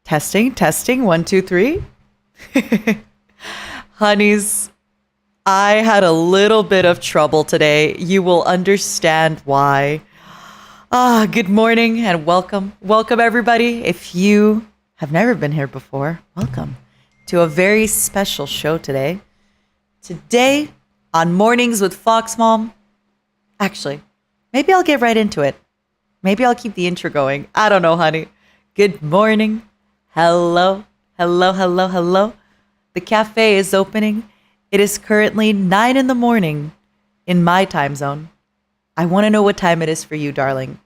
Testing, testing, one, two, three. Honeys, I had a little bit of trouble today. You will understand why. Good morning and welcome. Welcome, everybody. If you have never been here before, welcome to a very special show today. Today, on Mornings with Fox Mom. Actually, maybe I'll get right into it. Maybe I'll keep the intro going. I don't know, honey. Good morning. Hello. Hello, hello, hello. The cafe is opening. It is currently 9 in the morning in my time zone. I want to know what time it is for you, darling.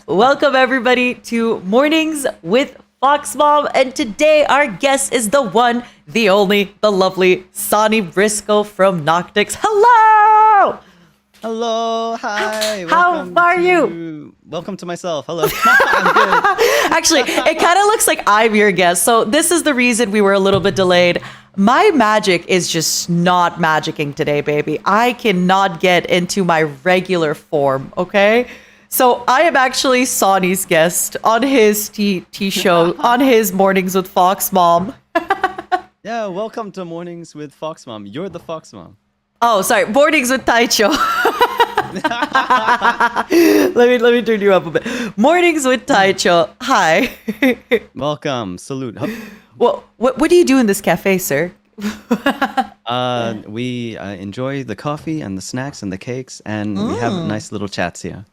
Welcome, everybody, to Mornings with Fox Mom. And today, our guest is the one, the only, the lovely Sonny Brisko from Noctyx. Hello! Hello, hi. How are you? Welcome to myself. Hello. I'm good. Actually, it kind of looks like I'm your guest. So this is the reason we were a little bit delayed. My magic is just not magicking today, baby. I cannot get into my regular form, okay? So I am actually Sonny's guest on his tea show, on his Mornings with Fox Mom. Yeah, welcome to Mornings with Fox Mom. You're the Fox Mom. Oh, sorry, Mornings with Taicho. let me turn you up a bit. Mornings with Taicho. Hi. Welcome. Salute. Well, what do you do in this cafe, sir? We enjoy the coffee and the snacks and the cakes, and we have nice little chats here.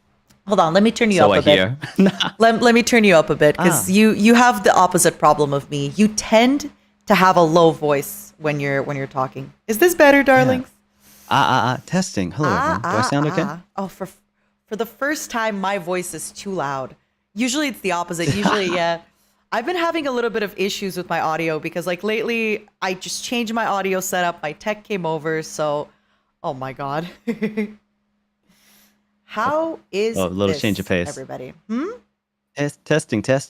Hold on, let me turn you So up I a bit. hear. Let me turn you up a bit, because you have the opposite problem of me. You tend to have a low voice when you're talking. Is this better, darlings? Testing. Hello, everyone. Do I sound okay? Oh, for the first time, my voice is too loud. Usually it's the opposite. Usually, yeah. I've been having a little bit of issues with my audio because, like, lately I just changed my audio setup. My tech came over, so oh my god. How is a little this, change of pace, everybody? Testing. It's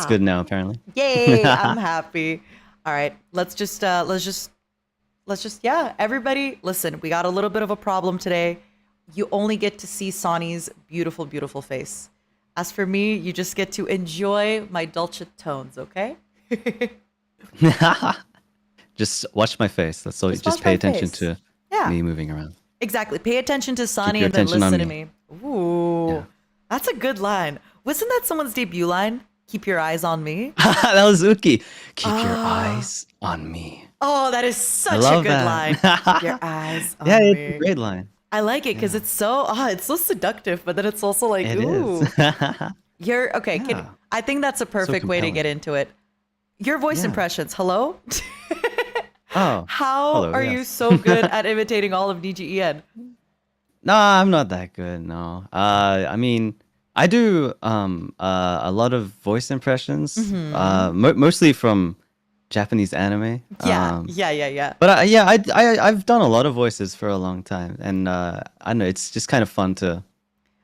good now, apparently. Yay! I'm happy. All right, let's just yeah. Everybody, listen. We got a little bit of a problem today. You only get to see Sonny's beautiful, beautiful face. As for me, you just get to enjoy my dulcet tones, okay? Just watch my face. That's all. Just pay attention to me moving around. Exactly. Pay attention to Sonny your and then attention on listen to me. Ooh, Yeah. that's a good line. Wasn't that someone's debut line? Keep your eyes on me. That was Uki. Keep your eyes on me. Oh, that is such a love good that. line. Keep your eyes on Yeah, me. it's a great line. I like it because it's so seductive, but then it's also like, It ooh. is. You're okay. Yeah. I think that's a perfect way to compelling. get into it. Your voice impressions. Hello. Oh. How hello, are yes. you so good at imitating all of Negi En? No, I'm not that good. No. I mean, I do a lot of voice impressions. Mostly from Japanese anime. Yeah. But I've done a lot of voices for a long time, and I don't know, it's just kind of fun to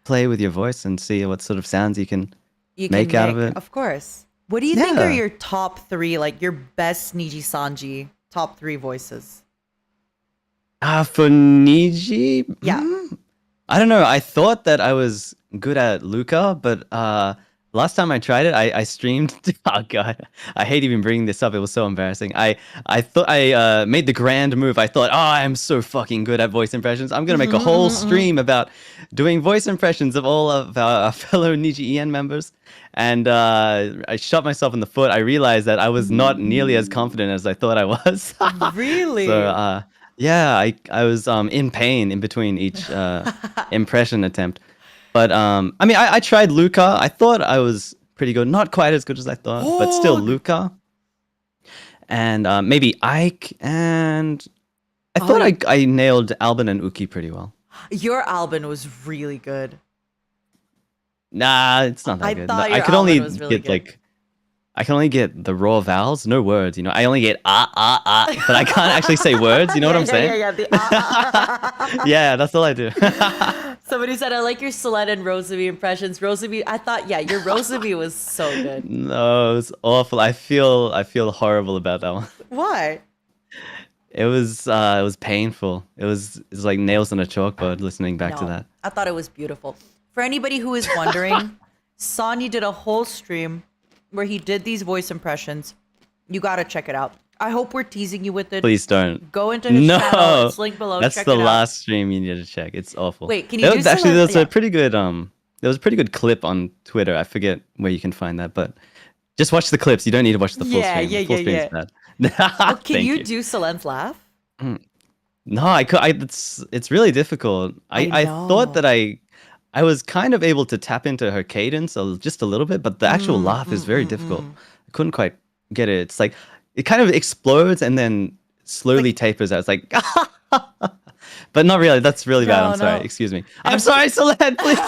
play with your voice and see what sort of sounds you can make out of it. Of course. What do you think are Yeah. your top 3, like your best Nijisanji top 3 voices? For Niji, Yeah. I don't know. I thought that I was good at Luca, but last time I tried it, I streamed. Oh god, I hate even bringing this up. It was so embarrassing. I thought I made the grand move. I thought, oh, I'm so fucking good at voice impressions. I'm gonna make a whole stream about doing voice impressions of all of our fellow Niji En members. And I shot myself in the foot. I realized that I was not nearly as confident as I thought I was. Really? So yeah, I was in pain in between each impression attempt. But I mean, I tried Luca. I thought I was pretty good. Not quite as good as I thought, but still Luca. And maybe Ike. And I thought I nailed Albin and Uki pretty well. Your Albin was really good. Nah, it's not that I good. thought I your could only Albin was really get good. I can only get the raw vowels, no words. You know, I only get but I can't actually say words. You know what I'm saying? Yeah. Yeah, that's all I do. Somebody said, I like your Solette and Roseby impressions. Roseby, I thought, yeah, your Roseby was so good. No, it was awful. I feel horrible about that one. Why? It was painful. It was like nails on a chalkboard listening back to that. I thought it was beautiful. For anybody who is wondering, Sonny did a whole stream where he did these voice impressions. You gotta check it out. I hope we're teasing you with it. Please don't. Go into his channel. It's linked below. That's check the it out. last stream you need to check. It's awful. Wait, can you do actually there's yeah. a pretty good there was a pretty good clip on Twitter. I forget where you can find that, but just watch the clips. You don't need to watch the full stream. The full stream's bad. Oh, can Thank you do Solen's laugh? No, I could. It's really difficult. I thought that I was kind of able to tap into her cadence just a little bit, but the actual laugh is very difficult. I couldn't quite get it. It's like it kind of explodes and then slowly tapers out. It's like, but not really. That's really bad. I'm sorry. Excuse me. I'm sorry, Solen, please.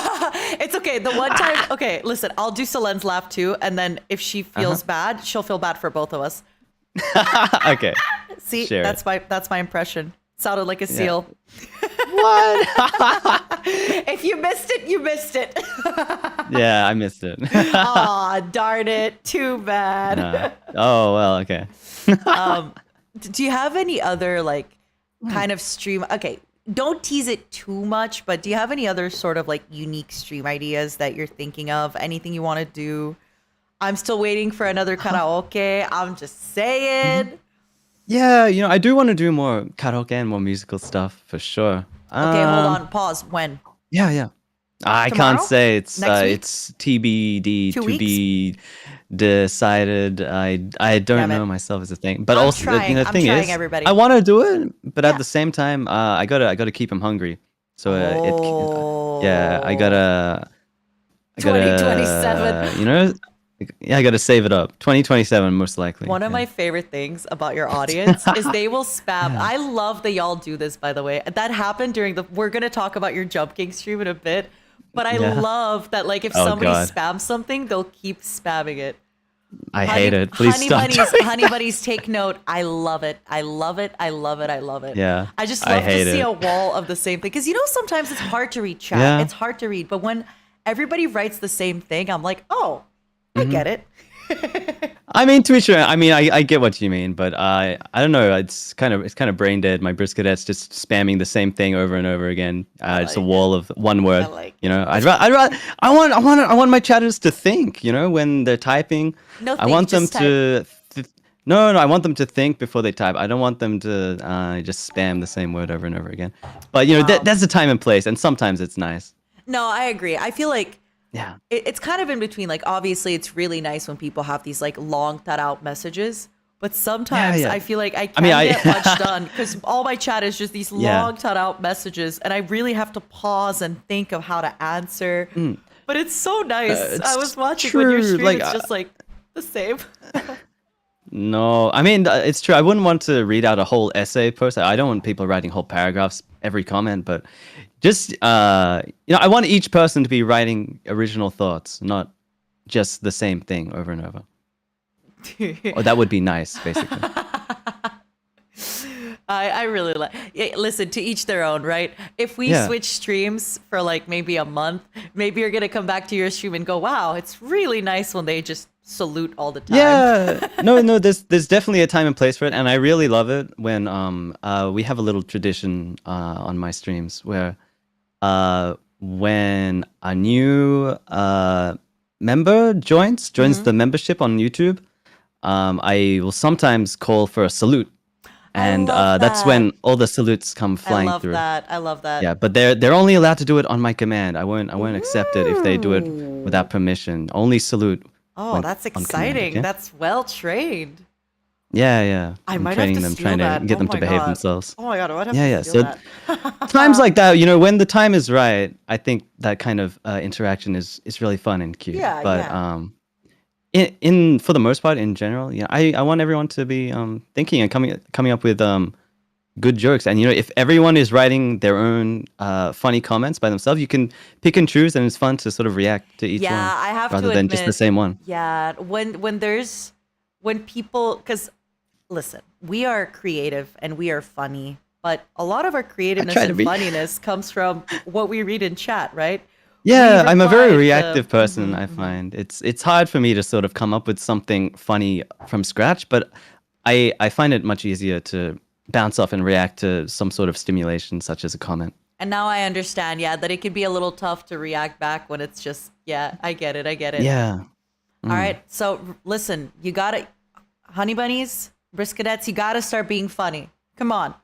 It's okay. The one time, okay, listen, I'll do Solen's laugh too, and then if she feels bad, she'll feel bad for both of us. Okay. See, that's my impression. Sounded like a seal. What? If you missed it, you missed it. Yeah, I missed it. Aw, darn it. Too bad. Oh, well, okay. Do you have any other like kind of stream? Okay, don't tease it too much, but do you have any other sort of like unique stream ideas that you're thinking of? Anything you want to do? I'm still waiting for another karaoke. I'm just saying. Yeah, I do want to do more karaoke and more musical stuff for sure. Okay, hold on. Pause. When? Yeah. I Tomorrow? can't say. It's Next week? it's TBD 2 to weeks? be decided. I don't Damn know it. myself as a thing. But I'm also trying. the I'm thing trying, is, everybody. I want to do it, but Yeah. at the same time, I gotta keep him hungry. So yeah, I gotta 2027. Yeah, I gotta save it up. 2027 most likely. One of my favorite things about your audience is they will spam. I love that y'all do this, by the way. That happened during we're going to talk about your Jump King stream in a bit. But I love that, like, if somebody spams something, they'll keep spamming it. I hate it. Please stop. Honey Bunnies, take note. I love it. I love it. I love it. I love it. Yeah. I just love to hate see it. a wall of the same thing. Because, sometimes it's hard to read chat. Yeah. It's hard to read. But when everybody writes the same thing, I'm like, oh, I get it. I mean, to each their own. I mean, I get what you mean, but I don't know. It's kind of brain dead. My Briskette's just spamming the same thing over and over again. It's a wall of one word. I'd rather. I want my chatters to think. When they're typing. No, I want them to. No, I want them to think before they type. I don't want them to just spam the same word over and over again. But that's the time and place, and sometimes it's nice. No, I agree. I feel like. Yeah. It's kind of in between. Like, obviously, it's really nice when people have these like long thought out messages. But sometimes I feel like I can't get much done because all my chat is just these long thought out messages. And I really have to pause and think of how to answer. But it's so nice. I was watching when your stream, it's just like the same. No, I mean, it's true. I wouldn't want to read out a whole essay post. I don't want people writing whole paragraphs every comment, but just, I want each person to be writing original thoughts, not just the same thing over and over. Or that would be nice, basically. I really like. Listen, to each their own, right? If we switch streams for like maybe a month, maybe you're gonna come back to your stream and go, "Wow, it's really nice when they just salute all the time." Yeah, no, there's definitely a time and place for it, and I really love it when we have a little tradition on my streams where when a new member joins the membership on YouTube, I will sometimes call for a salute. And that's when all the salutes come flying through. I love that. Yeah, but they're only allowed to do it on my command. I won't accept it if they do it without permission. Only salute. Oh, that's exciting. Command, okay? That's well trained. Yeah. I I'm might training have to them, steal trying that. to get them to behave God. themselves. Oh my god, I might have to steal that. Times like that, when the time is right, I think that kind of interaction is really fun and cute. Yeah, but in for the most part, in general, I want everyone to be thinking and coming up with good jokes. And if everyone is writing their own funny comments by themselves, you can pick and choose, and it's fun to sort of react to each one. I have rather to than admit, just the same one. Yeah, when people, because listen, we are creative and we are funny, but a lot of our creativeness and funniness comes from what we read in chat, right? Yeah, I'm a very reactive person, I find. It's hard for me to sort of come up with something funny from scratch, but I find it much easier to bounce off and react to some sort of stimulation, such as a comment. And now I understand, yeah, that it can be a little tough to react back when it's just, yeah, I get it. Yeah. All right, so listen, you gotta, honey bunnies, briskonettes, you gotta start being funny. Come on.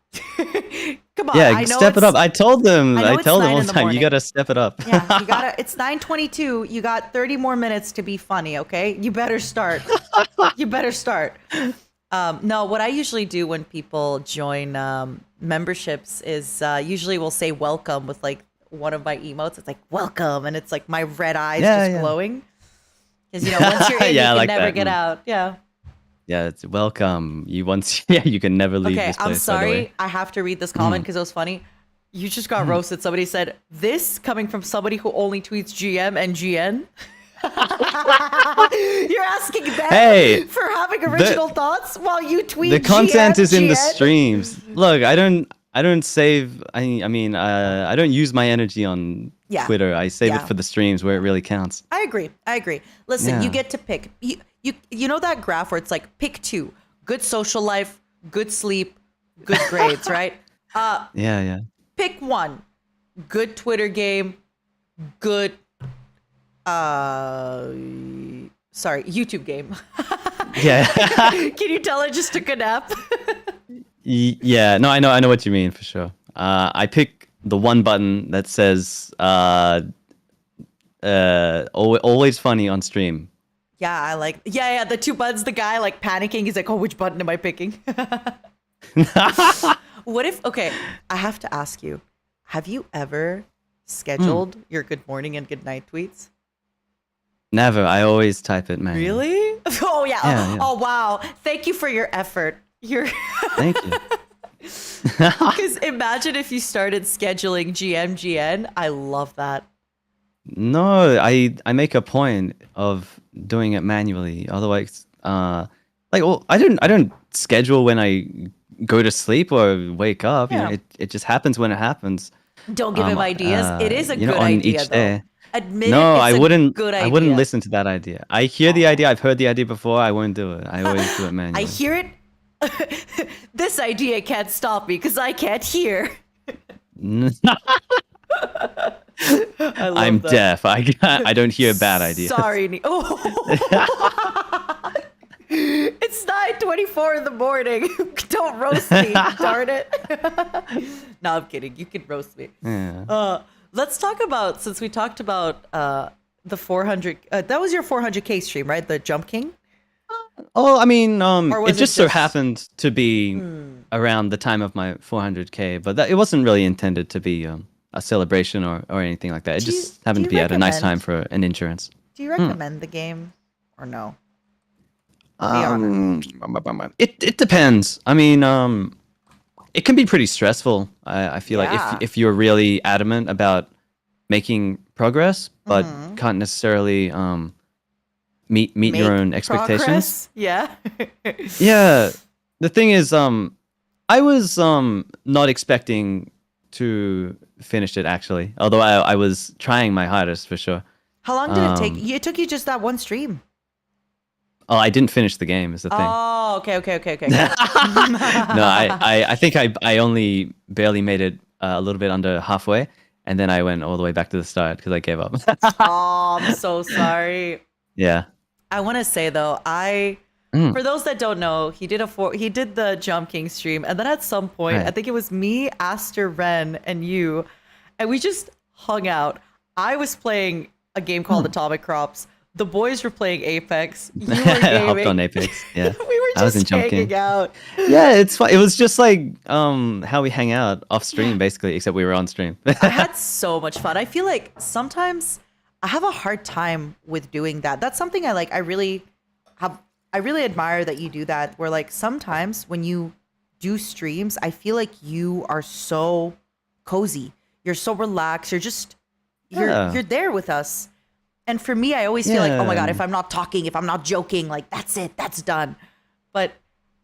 Come on. Yeah, I know step it up. I told them. I tell them all the time. morning. You gotta step it up. Yeah, you gotta. It's 9:22. You got 30 more minutes to be funny. Okay, you better start. You better start. No, what I usually do when people join memberships is usually we'll say welcome with like one of my emotes. It's like welcome, and it's like my red eyes just glowing. Because once you're in, you can never get out. Yeah. Yeah, it's welcome. You can never leave this place. I'm sorry. I have to read this comment because it was funny. You just got roasted. Somebody said, this coming from somebody who only tweets GM and GN? You're asking them for having original thoughts while you tweet the content GM, is in GN? the streams. Look, I don't save. I mean, I don't use my energy on Twitter. I save it for the streams where it really counts. I agree. Listen, you get to pick. You know that graph where it's like pick 2: good social life, good sleep, good grades, right? Yeah. Pick 1: good Twitter game, good YouTube game. Yeah. Can you tell I just took a nap? Yeah, no, I know what you mean for sure. I pick the one button that says always funny on stream. Yeah, I like. Yeah. The 2 buttons. The guy like panicking. He's like, "Oh, which button am I picking?" What if? Okay, I have to ask you. Have you ever scheduled your good morning and good night tweets? Never. I always type it, man. Really? Oh yeah. Yeah. Oh wow. Thank you for your effort. Thank you. Because imagine if you started scheduling GMGN. I love that. No, I make a point of doing it manually. Otherwise, I don't schedule when I go to sleep or wake up. Yeah. It just happens when it happens. Don't give him ideas. It is a good on idea, each though. day. Admit No, it's I a wouldn't. good idea. I wouldn't listen to that idea. I hear the idea. I've heard the idea before. I won't do it. I always do it manually. I hear it. This idea can't stop me because I can't hear. I'm deaf. I don't hear bad ideas. Sorry. Oh. It's 9:24 in the morning. Don't roast me, darn it. No, I'm kidding. You can roast me. Yeah. Let's talk about, since we talked about the 400. That was your 400K stream, right? The Jump King. Oh, I mean, was it just so happened to be around the time of my 400K, but it wasn't really intended to be a celebration or anything like that. It just happened to be at a nice time for an insurance. Do you recommend the game or no? It depends. I mean, it can be pretty stressful. I feel like if you're really adamant about making progress, but can't necessarily meet your own expectations. Progress? Yeah. Yeah. The thing is, I was not expecting to finish it actually. Although I was trying my hardest for sure. How long did it take? It took you just that one stream. Oh, I didn't finish the game is the thing. Oh, okay. No, I think I only barely made it a little bit under halfway, and then I went all the way back to the start because I gave up. Oh, I'm so sorry. Yeah. I want to say though, for those that don't know, he did the Jump King stream, and then at some point, I think it was me, Aster, Ren, and you, and we just hung out. I was playing a game called Atomic Crops. The boys were playing Apex. You were gaming. Hopped on Apex. Yeah. We were just hanging out. Yeah, it's fun. It was just like how we hang out off stream, basically, except we were on stream. I had so much fun. I feel like sometimes I have a hard time with doing that. That's something I like. I really admire that you do that. Where like sometimes when you do streams, I feel like you are so cozy. You're so relaxed. You're there with us. And for me, I always feel like, oh my God, if I'm not talking, if I'm not joking, like that's it, that's done. But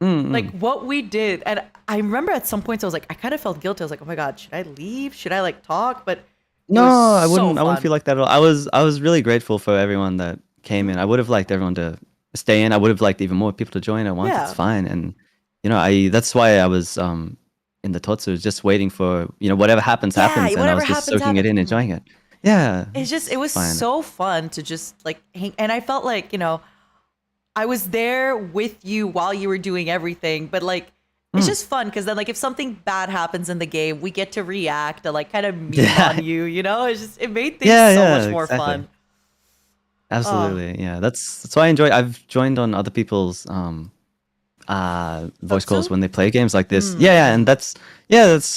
like what we did, and I remember at some points I was like, I kind of felt guilty. I was like, oh my God, should I leave? Should I like talk? But no, I wouldn't feel like that at all. I was really grateful for everyone that came in. I would have liked everyone to stay in. I would have liked even more people to join at once. Yeah. It's fine. And that's why I was in the totsu, just waiting for whatever happens happens, and I whatever was just happens, soaking it in, happens. enjoying it. Yeah, It was fine. so fun to just like hang, and I felt like I was there with you while you were doing everything, but like it's just fun because then like if something bad happens in the game, we get to react and like kind of meme Yeah, on you. It made things yeah, so yeah, much more exactly. fun. Oh, Absolutely, yeah. That's why I enjoy. I've joined on other people's voice calls Totsu? when they play games like this. Yeah, yeah, and that's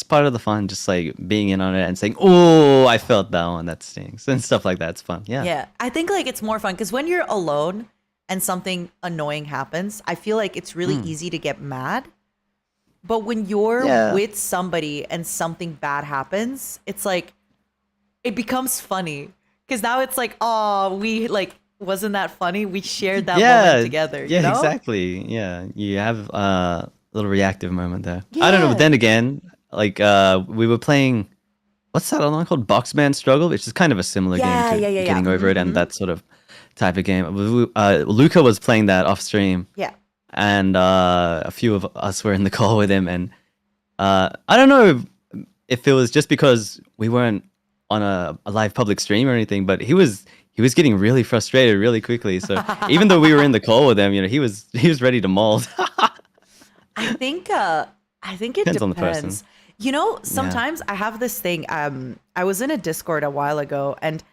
part of the fun. Just like being in on it and saying, "Oh, I felt that one. That stings," and stuff like that. It's fun. Yeah. Yeah, I think like it's more fun because when you're alone and something annoying happens, I feel like it's really easy to get mad. But when you're Yeah. with somebody and something bad happens, it's like it becomes funny because now it's like, oh, we like wasn't that funny? We shared that moment Yeah. together, you Yeah. know? Exactly. Yeah. You have a little reactive moment there. I don't know, but Yeah. then again, like we were playing. What's that other one called? Boxman Struggle, which is kind of a similar game Yeah, to yeah, yeah, yeah. Getting Over It and that sort of type of game. Luca was playing that off stream, Yeah. and a few of us were in the call with him, and I don't know if it was just because we weren't on a live public stream or anything, but he was getting really frustrated really quickly. So even though we were in the call with him, he was ready to mold. I think it Depends on the person. depends. Sometimes I have this thing. I was in a Discord a while ago and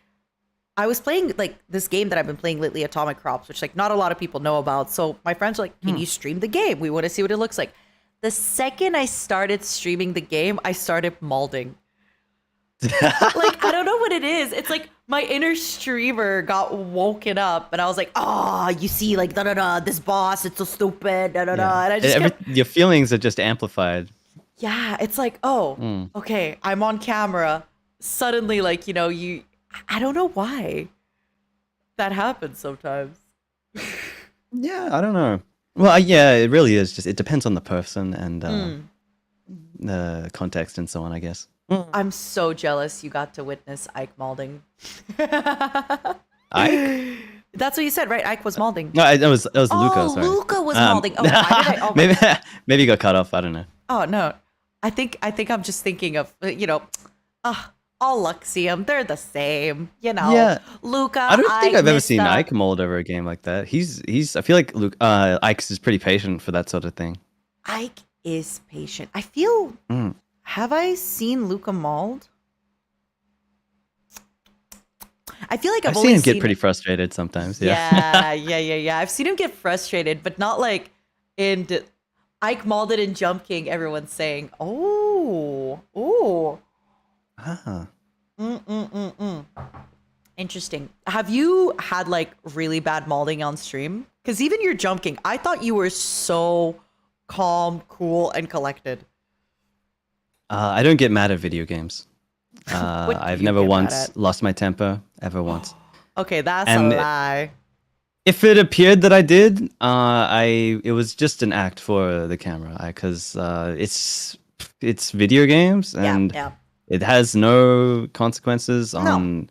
I was playing like this game that I've been playing lately, Atomic Crops, which like not a lot of people know about. So my friends were like, "Can you stream the game? We want to see what it looks like." The second I started streaming the game, I started molding. Like I don't know what it is. It's like my inner streamer got woken up, and I was like, "Oh, you see, like da da da, this boss, it's so stupid, da da da." And I just kept, Your feelings are just amplified. yeah, it's like, oh, okay, I'm on camera. Suddenly, like I don't know why that happens sometimes. Yeah, I don't know. Well, yeah, it really is. Just it depends on the person and the context and so on, I guess. I'm so jealous you got to witness Ike molding. Ike? That's what you said, right? Ike was molding. No, that was Luca. Oh, Sorry. Luca was molding. Oh, why did I? Oh, maybe maybe you got cut off. I don't know. oh no. I think I'm just thinking of all Luxium. They're the same, Yeah. Luca. I don't think I've ever seen Mista. Ike mold over a game like that. I feel like Luke Ike is pretty patient for that sort of thing. Ike is patient. I feel. Have I seen Luca mold? I feel like I've I've only seen him get pretty frustrated sometimes. Yeah. Yeah. I've seen him get frustrated, but not like in Ike molded in Jump King. Everyone's saying, "Oh, Ah. interesting." Have you had like really bad molding on stream? Because even your Jump King, I thought you were so calm, cool, and collected. I don't get mad at video games. What do I've you never get mad once at? lost my temper, ever once. Okay, that's And a lie. if it appeared that I did, it was just an act for the camera, because it's video games and Yeah. it has no consequences No. on,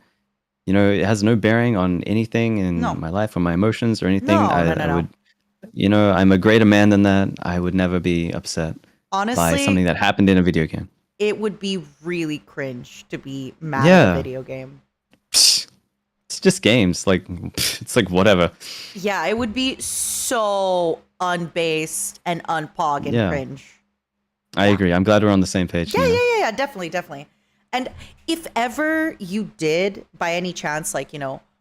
it has no bearing on anything in No. my life or my emotions or anything. No, I no. would, I'm a greater man than that. I would never be upset by Honestly, something that happened in a video game. it would be really cringe to be mad at Yeah. a video game. Psh, it's just games. Like, it's like whatever. Yeah, it would be so unbased and unpog and Yeah. cringe. I agree. I'm glad we're on the same page. Yeah, definitely. And if ever you did, by any chance, like,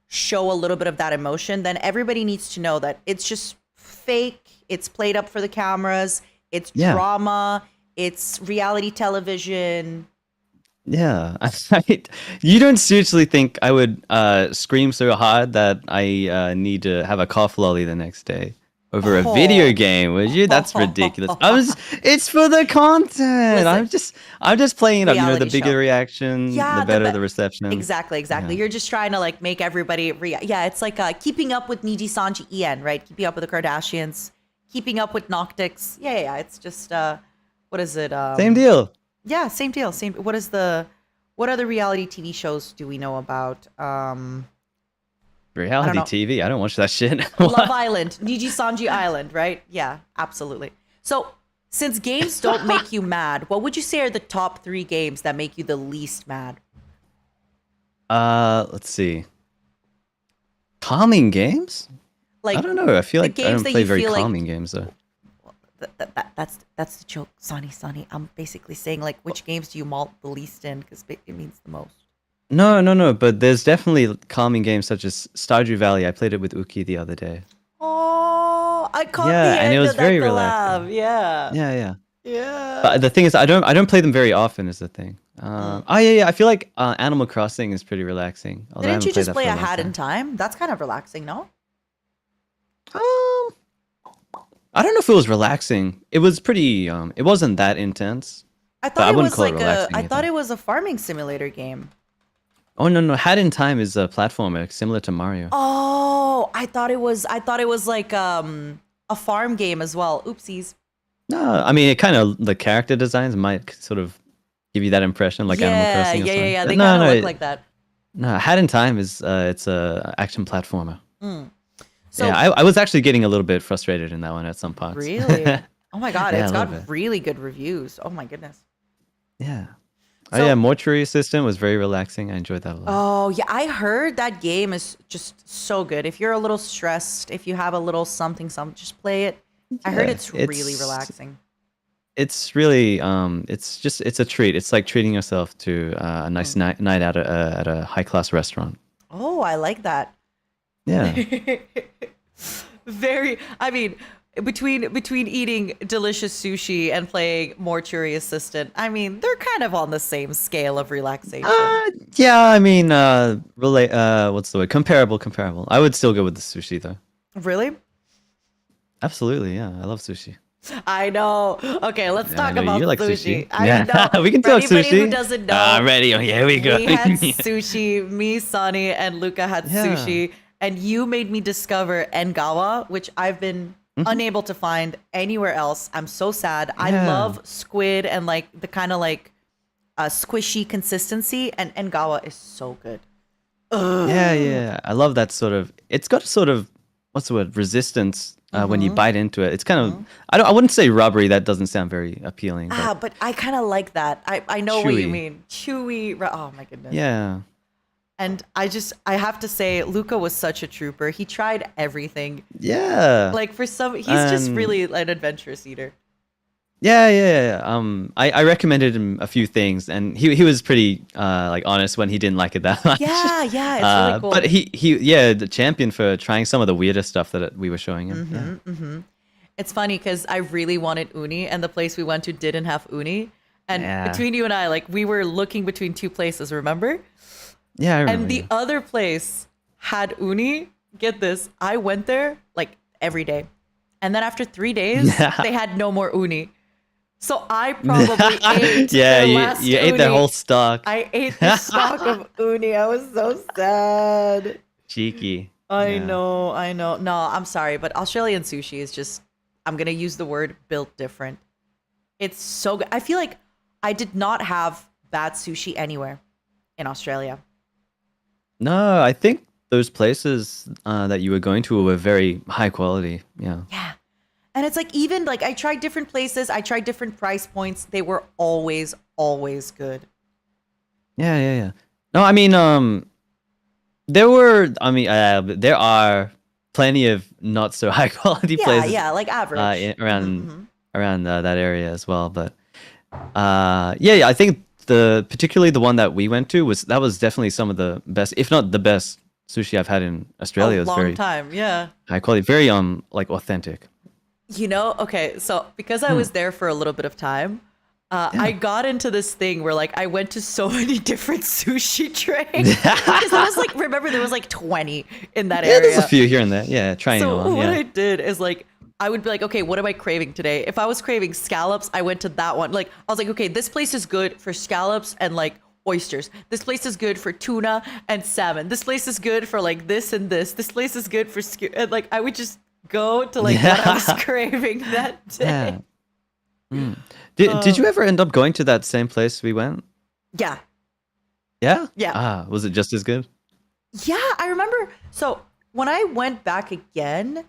show a little bit of that emotion, then everybody needs to know that it's just fake. It's played up for the cameras. It's Yeah. drama. It's reality television. Yeah. You don't seriously think I would scream so hard that I need to have a cough lolly the next day over a video game, would you? That's ridiculous. It's for the content. Listen, I'm just playing it up. The reality bigger show. reaction, Yeah, the better be- the reception. Exactly. Yeah. You're just trying to like make everybody yeah, it's like keeping up with NIJISANJI EN, right? Keeping up with the Kardashians, keeping up with Noctyx. Yeah. It's just what is it? Same deal. Yeah, same deal. Same. What other reality TV shows do we know about? Reality know. TV. I don't watch that shit. Love Island, NIJISANJI Island, right? Yeah, absolutely. So since games don't make you mad, what would you say are the top 3 games that make you the least mad? Let's see. Calming games? Like I don't know. I feel the like I games don't that play you very feel like calming games though. that's the joke, Sonny. I'm basically saying like which games do you malt the least in because it means the most. No. But there's definitely calming games such as Stardew Valley. I played it with Uki the other day. Oh, I caught the Yeah, and it end was of that very collab. relaxing. Yeah, Yeah. yeah. But the thing is, I don't play them very often. Is the thing. Oh yeah. I feel like Animal Crossing is pretty relaxing. Although I Didn't haven't you played just that play for a a long Hat in time. Time? That's kind of relaxing, no? Um, I don't know if it was relaxing. It was pretty. It wasn't that intense, I but thought I it wouldn't was call it like relaxing I thought either. it was a farming simulator game. Oh no, Hat in Time is a platformer similar to Mario. Oh, I thought it was like a farm game as well. Oopsies. No, I mean it kind of the character designs might sort of give you that impression, like Animal Crossing or something. Yeah. But They no, kind of no, look like that. no. Hat in Time is it's a action platformer. Yeah, So I was actually getting a little bit frustrated in that one at some parts. really, oh my god, Yeah, it's a little bit. got really good reviews. Oh my goodness. Yeah. Oh So yeah, Mortuary Assistant was very relaxing. I enjoyed that a lot. oh yeah, I heard that game is just so good. If you're a little stressed, if you have a little something, just play it. I heard Yeah, it's really relaxing. it's really it's a treat. It's like treating yourself to a nice night out at a high class restaurant. Oh, I like that. Yeah. Very. I mean, between eating delicious sushi and playing Mortuary Assistant, I mean, they're kind of on the same scale of relaxation. Yeah, I mean relate what's the word? Comparable. I would still go with the sushi though. Really? Absolutely, yeah. I love sushi. I know. Okay, let's Yeah, I talk know about you like sushi. sushi. I Yeah, know. we can For talk anybody who sushi. doesn't know, Ready? Oh, here we go. we had sushi. Me, Sonny, and Luca had Yeah. sushi, and you made me discover Engawa, which I've been unable to find anywhere else. I'm so sad. I Yeah. love squid and like the kind of like squishy consistency, and Engawa is so good. Yeah. I love that sort of. It's got sort of what's the word? Resistance when you bite into it. It's kind of. I wouldn't say rubbery. That doesn't sound very appealing. But But I kind of like that. I know what you chewy. mean. Chewy. Oh my goodness. Yeah. And I have to say, Luca was such a trooper. He tried everything. Yeah. Like he's just And- really an adventurous eater. Yeah. I recommended him a few things, and he was pretty like honest when he didn't like it that much. Yeah, it's really cool. But he the champion for trying some of the weirdest stuff that we were showing him. Yeah. It's funny because I really wanted uni, and the place we went to didn't have uni. And Yeah. between you and I, like we were looking between two places, remember? Yeah, I remember. And the other place had uni. Get this, I went there like every day, and then after 3 days, they had no more uni. So I probably ate yeah, their you last ate their uni. whole stock. I ate the stock of uni. I was so sad. Cheeky. I Yeah. know. No, I'm sorry, but Australian sushi is just, I'm going to use the word built different. It's so good. I feel like I did not have bad sushi anywhere in Australia. No, I think those places that you were going to were very high quality. Yeah. Yeah. And it's like, even like I tried different places, I tried different price points. They were always good. Yeah. No, I mean, there are plenty of not so high quality places. Yeah, like average. Around that area as well. But yeah, I think particularly the one that we went to was definitely some of the best, if not the best sushi I've had in Australia. A It was long very time, yeah. high quality, very like authentic. You know, okay, so because I was there for a little bit of time, I got into this thing where like I went to so many different sushi trains. Because there was like, remember there was like 20 in that Yeah, area. there's a few here and there. Yeah, trying So along. what Yeah. I did is like, I would be like, okay, what am I craving today? If I was craving scallops, I went to that one. Like, I was like, okay, this place is good for scallops and like oysters. This place is good for tuna and salmon. This place is good for like this and this. This place is good for and like I would just go to like what I was craving that day. Yeah. Did you ever end up going to that same place we went? Yeah. Yeah? Yeah. Was it just as good? Yeah, I remember. So when I went back again,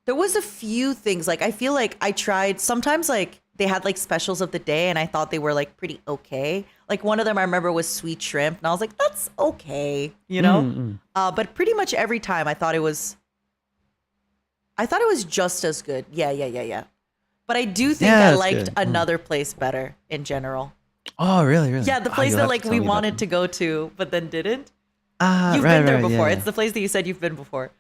there was a few things. Like I feel like I tried sometimes like they had like specials of the day, and I thought they were like pretty okay. Like one of them I remember was sweet shrimp, and I was like, that's okay, you know. But pretty much every time I thought it was just as good. Yeah. But I do think I liked another place better in general. Oh, really? Yeah, the place that like we wanted to go to, but then didn't. You've right, been there right, before. yeah. It's the place that you said you've been before.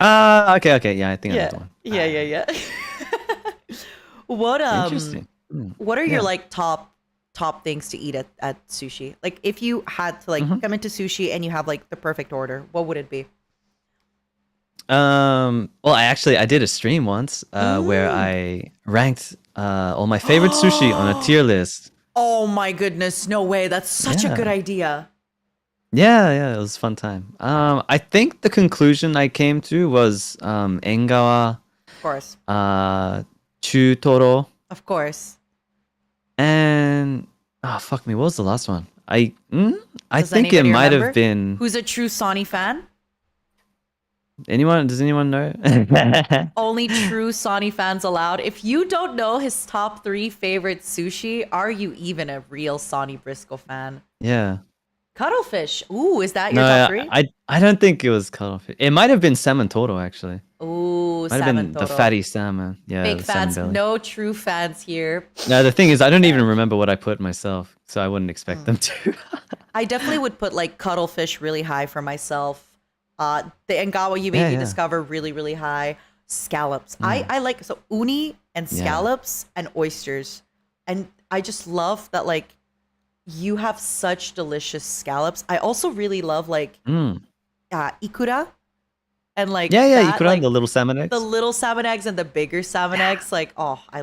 Okay. Yeah, I think I know the one. Yeah. What Interesting. What are your like top things to eat at sushi? Like if you had to like come into sushi and you have like the perfect order, what would it be? Well, I did a stream once where I ranked all my favorite sushi on a tier list. Oh my goodness, no way. That's such a good idea. Yeah, it was a fun time. I think the conclusion I came to was Engawa, Of course. Chutoro, Of course. and fuck me, what was the last one? I Does think it anybody might remember? have been Who's a true Sonny fan? anyone. Does anyone know? Only true Sonny fans allowed. If you don't know his top 3 favorite sushi, are you even a real Sonny Brisko fan? Yeah. Cuttlefish. Ooh, is that your top 3? I don't think it was cuttlefish. It might have been salmon toro actually. Ooh, Might have salmon been the toro. fatty salmon. Yeah, Fake the salmon fans. belly. No true fans here. No, the thing is, I don't even remember what I put myself, so I wouldn't expect them to. I definitely would put like cuttlefish really high for myself. The Engawa you made me discover really, really high. Scallops. I like so uni and scallops and oysters. And I just love that like you have such delicious scallops. I also really love like ikura and like that, ikura, like, the little salmon eggs. the little salmon eggs and the bigger salmon eggs. Like, oh, I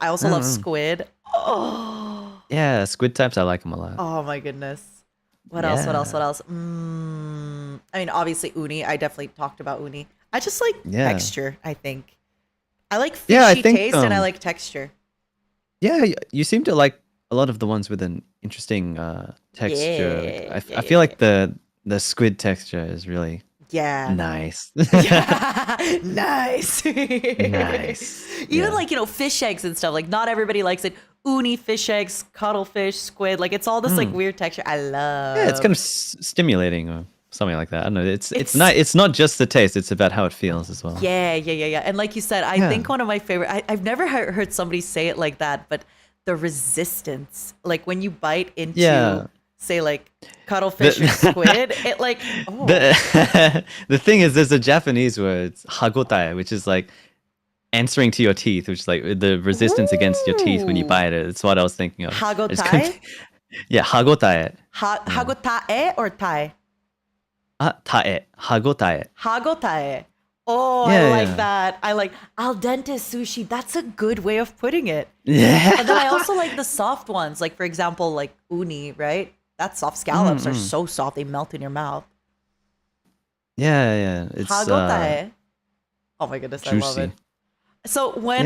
also love squid. Oh. Yeah, squid types, I like them a lot. Oh my goodness. What else? I mean, obviously uni. I definitely talked about uni. I just like texture, I think. I like fishy taste and I like texture. Yeah, you seem to like a lot of the ones with an interesting texture. I feel like the squid texture is really nice. Nice. Even like, fish eggs and stuff. Like not everybody likes it. Uni, fish eggs, cuttlefish, squid. Like it's all this like weird texture. I love. Yeah, it's kind of stimulating or something like that. I don't know. It's not. It's not just the taste. It's about how it feels as well. Yeah. And like you said, I think one of my favorite. I've never heard somebody say it like that, but the resistance, like when you bite into, say, like cuttlefish or squid, it like. Oh. The thing is, there's a Japanese word, hagotae, which is like answering to your teeth, which is like the resistance against your teeth when you bite it. That's what I was thinking of. Hagotae? Yeah, hagotae. Hagotae or tae? Tae. Hagotae. Hagotae. Oh, I like that. I like al dente sushi. That's a good way of putting it. Yeah. And then I also like the soft ones. Like, for example, like uni, right? That soft scallops are so soft. They melt in your mouth. Yeah. It's hagotae. Oh my goodness, juicy. I love it. So when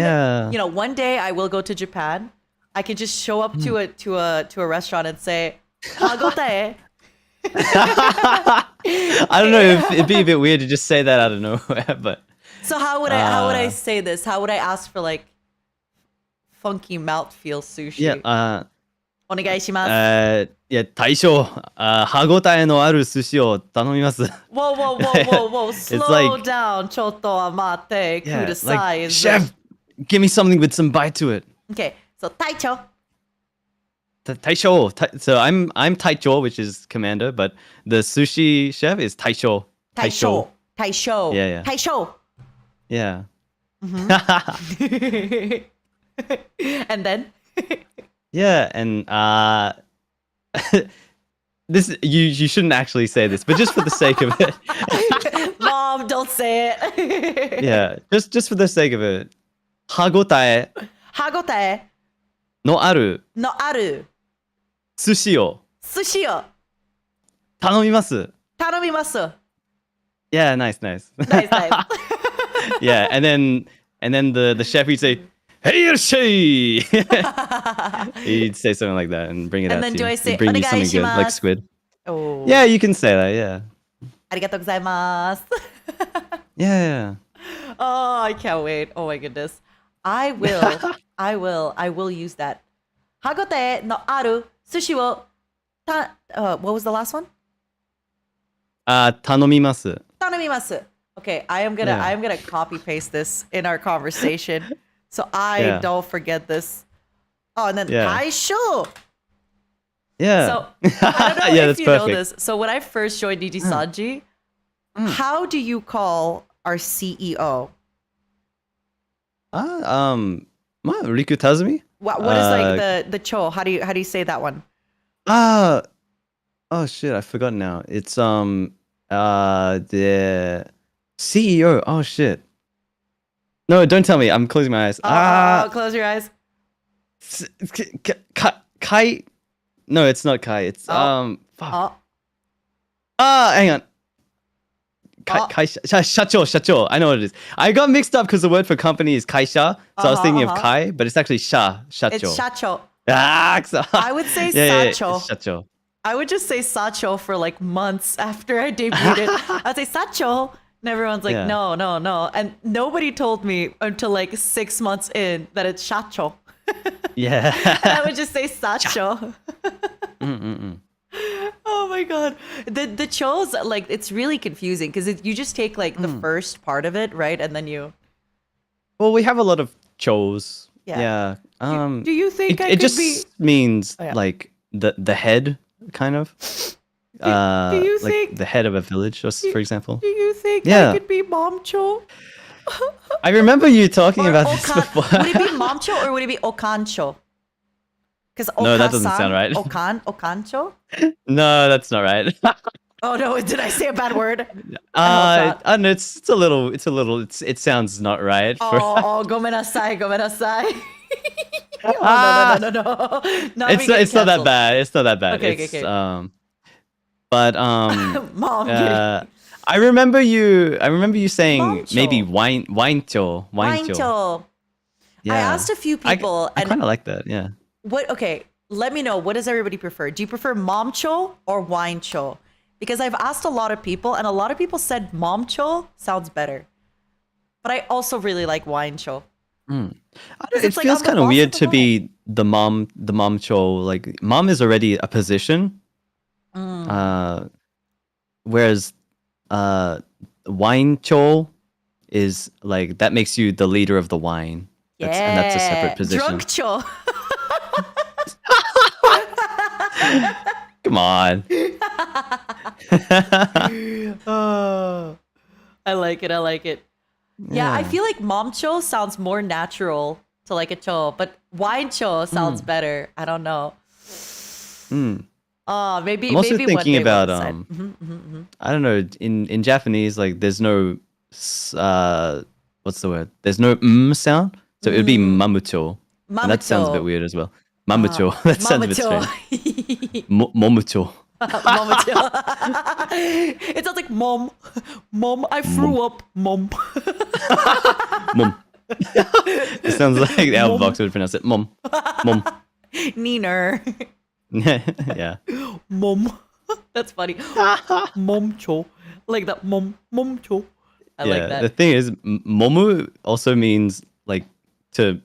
one day I will go to Japan, I can just show up to a restaurant and say hagotae. I don't know if it'd be a bit weird to just say that out of nowhere, but so how would I say this? How would I ask for like funky mouthfeel sushi? Yeah. お願いします。大将、歯ごたえのある寿司を頼みます。Whoa. Slow like, down. ちょっと待ってください。Like, chef, give me something with some bite to it. Okay, so 隊長。Taisho. So I'm Taicho, which is commander, but the sushi chef is Taisho. Taisho. Yeah. Taisho. Yeah. And then? Yeah, and this you shouldn't actually say this, but just for the sake of it. Mom, don't say it. Yeah, just for the sake of it. Hagotae のある寿司を頼みます。Yeah, nice. Nice. Yeah, and then the chef would say, "Hey, Yoshi!" He'd say something like that and bring it out then to do you. I say, He'd bring you something good, like "Onegaishimasu"? squid. Oh. Yeah, you can say that. Yeah. ありがとうございます。Yeah. Oh, I can't wait. Oh my goodness. I will I will use that. 歯ごたえのある寿司をwhat was the last one? 頼みます。頼みます。Okay, I am gonna copy paste this in our conversation so I don't forget this. Oh, and then 大将. Yeah. So I don't know Yeah, if that's you know perfect. this. So when I first joined NIJISANJI, how do you call our CEO? Riku Tazumi? What is like the cho? How do you say that one? Oh shit, I forgot now. It's the CEO. Oh shit. No, don't tell me. I'm closing my eyes. Close your eyes. Kai. No, it's not Kai. It's fuck. Hang on. Kai, shacho. I know what it is. I got mixed up because the word for company is kaisha, so I was thinking of Kai, but it's actually shacho. It's shacho. I would say sacho. sacho. I would just say sacho for like months after I debuted it. I'd say sacho. And everyone's like, no. And nobody told me until like 6 months in that it's shacho. Yeah. And I would just say sacho. Oh my god. The chos, like, it's really confusing because you just take like the first part of it, right? And then you... Well, we have a lot of chos. Yeah. Yeah. Do you think it just means like the head, kind of. Do you like think the head of a village, for example? Do you think I could be momcho? I remember you talking about this before. Would it be momcho or would it be okancho? Because no, that doesn't sound right. Okancho? No, that's not right. Oh no, did I say a bad word? I don't know, it sounds not right. Gomenasai. No. It's not that bad. It's not that bad. Okay. But Mom, I remember you saying Momcho. maybe winecho. Yeah. I asked a few people I kind of like that, yeah. Okay, let me know, what does everybody prefer? Do you prefer momcho or winecho? Because I've asked a lot of people and a lot of people said momcho sounds better. But I also really like winecho. It feels kind of weird to be the momcho. Like, mom is already a position. Whereas winecho is like, that makes you the leader of the wine. And that's a separate position. Drunkcho. Come on. Oh, I like it. Yeah, I feel like momcho sounds more natural to like a cho, but winecho sounds better. I don't know. Maybe. I'm also thinking about I don't know, in Japanese, like, there's no what's the word? There's no sound, so it would be mamucho. And that sounds a bit weird as well. Mamucho. That sounds a bit strange. Momucho. Momucho. It sounds like mom. Mom, I threw up. Mom. Mom. It sounds like the Albert Box would pronounce it. Mom. Neener. Yeah. Mom. That's funny. Momcho. Like that. Momcho. I like that. The thing is, momu also means like to...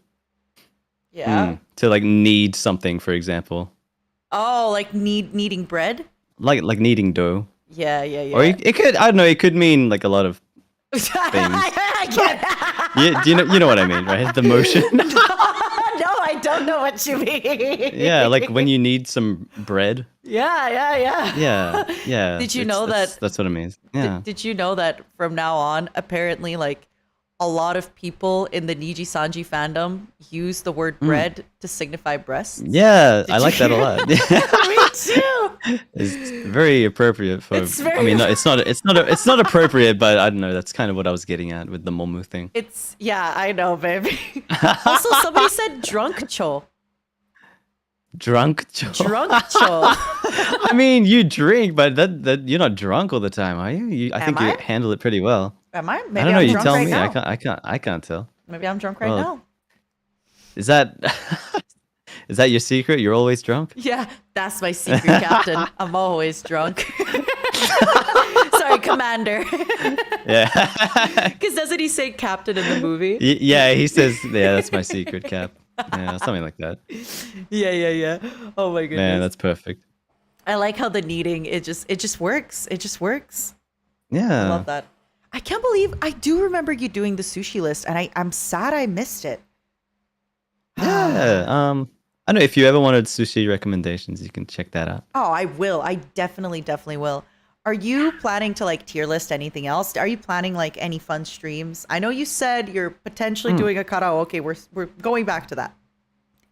to like knead something, for example. Oh, like kneading bread? Like kneading dough. Yeah. Or it could, I don't know, it could mean like a lot of things. Yeah, you know what I mean, right? The motion. No, I don't know what you mean. Yeah, like when you knead some bread. Yeah. Yeah. Did you know that? That's what it means. Yeah. Did you know that from now on, apparently, like, a lot of people in the NIJISANJI fandom use the word bread to signify breasts? Yeah, I like that a lot. Me too. It's very appropriate for... I mean, it's not appropriate, but I don't know, that's kind of what I was getting at with the momu thing. Yeah, I know, baby. Also, somebody said drunk-cho. Drunk-cho? Drunk-cho. I mean, you drink, but that you're not drunk all the time, are you? I think you handle it pretty well. Am I? Maybe I don't know. I'm You drunk tell right me. now. I can't tell. Maybe I'm drunk right now. Is that your secret? You're always drunk? Yeah, that's my secret, Captain. I'm always drunk. Sorry, Commander. Yeah. Because doesn't he say Captain in the movie? Yeah, he says, yeah, that's my secret, Cap. Yeah, something like that. Yeah. Oh my Man, goodness. that's perfect. I like how the kneading, it just works. It just works. I love Yeah. that. I can't believe I do remember you doing the sushi list, and I'm sad I missed it. Yeah. I know if you ever wanted sushi recommendations, you can check that out. Oh, I will. I definitely will. Are you planning to like tier list anything else? Are you planning like any fun streams? I know you said you're potentially Hmm. doing a karaoke. We're going back to that.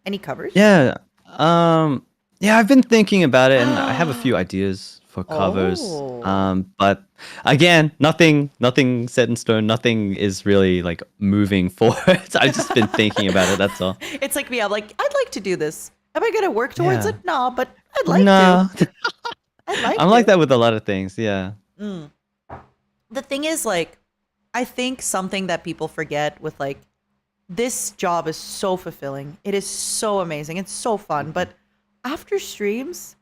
Any covers? Yeah. Um, yeah, I've been thinking about it, and I have a few ideas for covers. Oh. But again, nothing set in stone. Nothing is really like moving forward. I've just been thinking about it. That's all. It's like me. I'm like, I'd like to do this. Am I gonna work towards Yeah. it? No, but I'd like to. No, I'd like I'm like to. that with a lot of things. Yeah. Mm. The thing is, like, I think something that people forget with like this job is so fulfilling. It is so amazing. It's so fun. But after streams,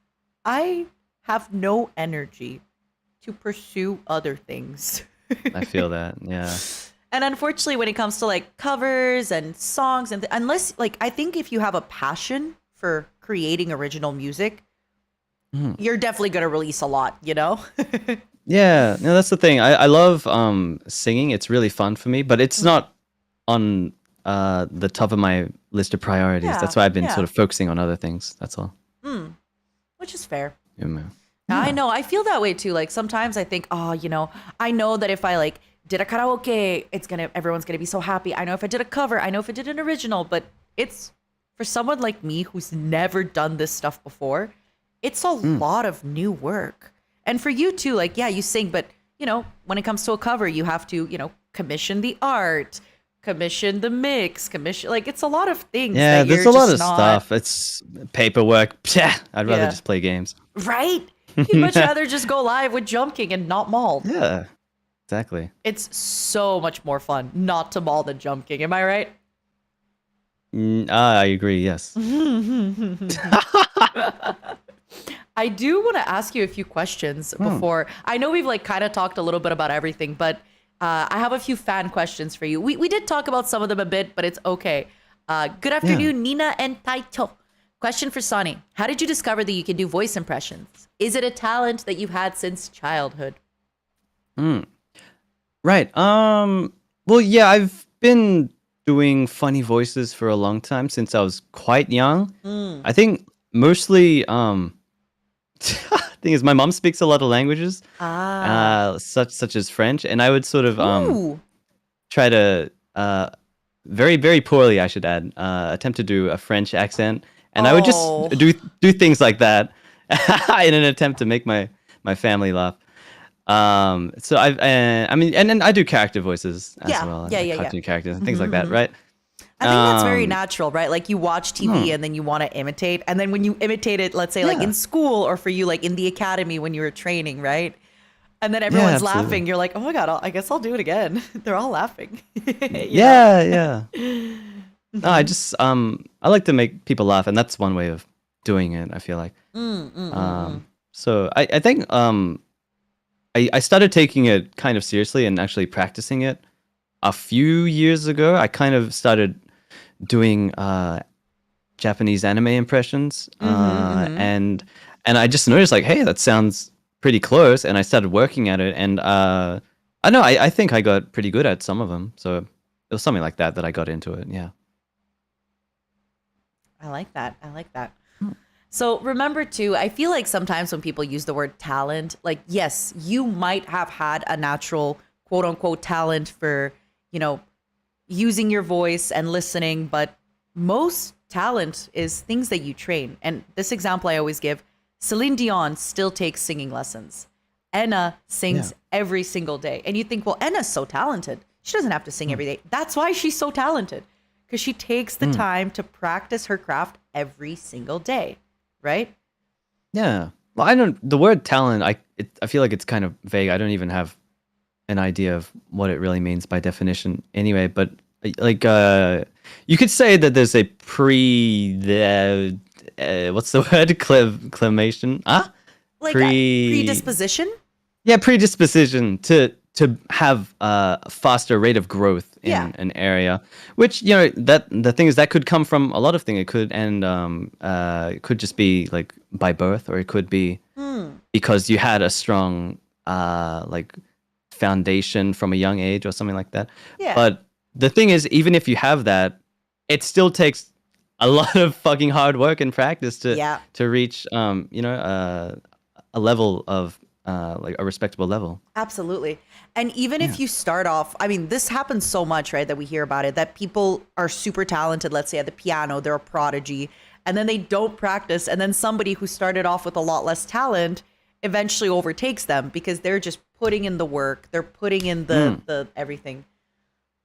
I have no energy to pursue other things. I feel that. Yeah. And unfortunately, when it comes to like covers and songs, and unless like I think if you have a passion for creating original music, Mhm. you're definitely gonna release a lot, you know? Yeah. No, that's the thing. I love singing. It's really fun for me, but it's not on the top of my list of priorities. Yeah, That's why I've been yeah. sort of focusing on other things. That's all. Which is fair. Yeah, man. I know. I feel that way too. Like sometimes I think, oh, you know, I know that if I like did a karaoke, everyone's gonna be so happy. I know if I did a cover, I know if I did an original, but it's for someone like me who's never done this stuff before, it's a lot of new work. And for you too, like, yeah, you sing, but you know, when it comes to a cover, you have to, you know, commission the art, commission the mix, commission like it's a lot of things Yeah, that there's you're a lot just of not stuff. It's paperwork. Pah, I'd rather Yeah. just play games. right. You'd much rather just go live with Jump King and not mauled. Yeah, exactly. It's so much more fun not to maul than Jump King. Am I right? I agree. Yes. I do want to ask you a few questions before. I know we've like kind of talked a little bit about everything, but I have a few fan questions for you. We did talk about some of them a bit, but it's okay. Good afternoon, Nina and Taito. Question for Sonny. How did you discover that you can do voice impressions? Is it a talent that you've had since childhood? Right. Well, yeah, I've been doing funny voices for a long time since I was quite young. I think mostly thing is my mom speaks a lot of languages, such as French, and I would sort of Ooh. try to very poorly, I should add, attempt to do a French accent, and I would Oh. just do things like that in an attempt to make my family laugh. So I mean, and then I do character voices as Yeah, well, yeah, like yeah, yeah. cartoon characters and things like that, right? I think that's very Um, natural, right? Like you watch TV and then you want to imitate. And then when you imitate it, let's say like Yeah. in school or for you, like in the academy when you were training, right? And then everyone's absolutely. laughing. You're like, oh my God, I guess I'll do it again. They're all laughing. You know? Yeah. No, I like to make people laugh, and that's one way of doing it, I feel like. So I think I started taking it kind of seriously and actually practicing it a few years ago. I kind of started doing Japanese anime impressions, and I just noticed like, hey, that sounds pretty close, and I started working at it, and I know I think I got pretty good at some of them. So it was something like that I got into it. Yeah. I like that. I like that. So remember too, I feel like sometimes when people use the word talent, like, yes, you might have had a natural quote unquote talent for, you know, using your voice and listening, but most talent is things that you train. And this example I always give, Celine Dion still takes singing lessons. Enna sings every single day. And you think, well, Enna's so talented. She doesn't have to sing every day. That's why she's so talented. Because she takes the time to practice her craft every single day, right? Yeah. Well, I don't. The word talent, I feel like it's kind of vague. I don't even have an idea of what it really means by definition, anyway. But like, you could say that there's a what's the word? Climation? Like Pre- predisposition. Yeah, predisposition to have a faster rate of growth in Yeah. an area, which that the thing is that could come from a lot of things. It could it could just be like by birth, or it could be because you had a strong like foundation from a young age or something like that. Yeah. But the thing is, even if you have that, it still takes a lot of fucking hard work and practice to reach a level of like a respectable level. Absolutely. And even if you start off, I mean, this happens so much, right, that we hear about it, that people are super talented, let's say at the piano, they're a prodigy, and then they don't practice. And then somebody who started off with a lot less talent eventually overtakes them because they're just putting in the work. They're putting in the everything.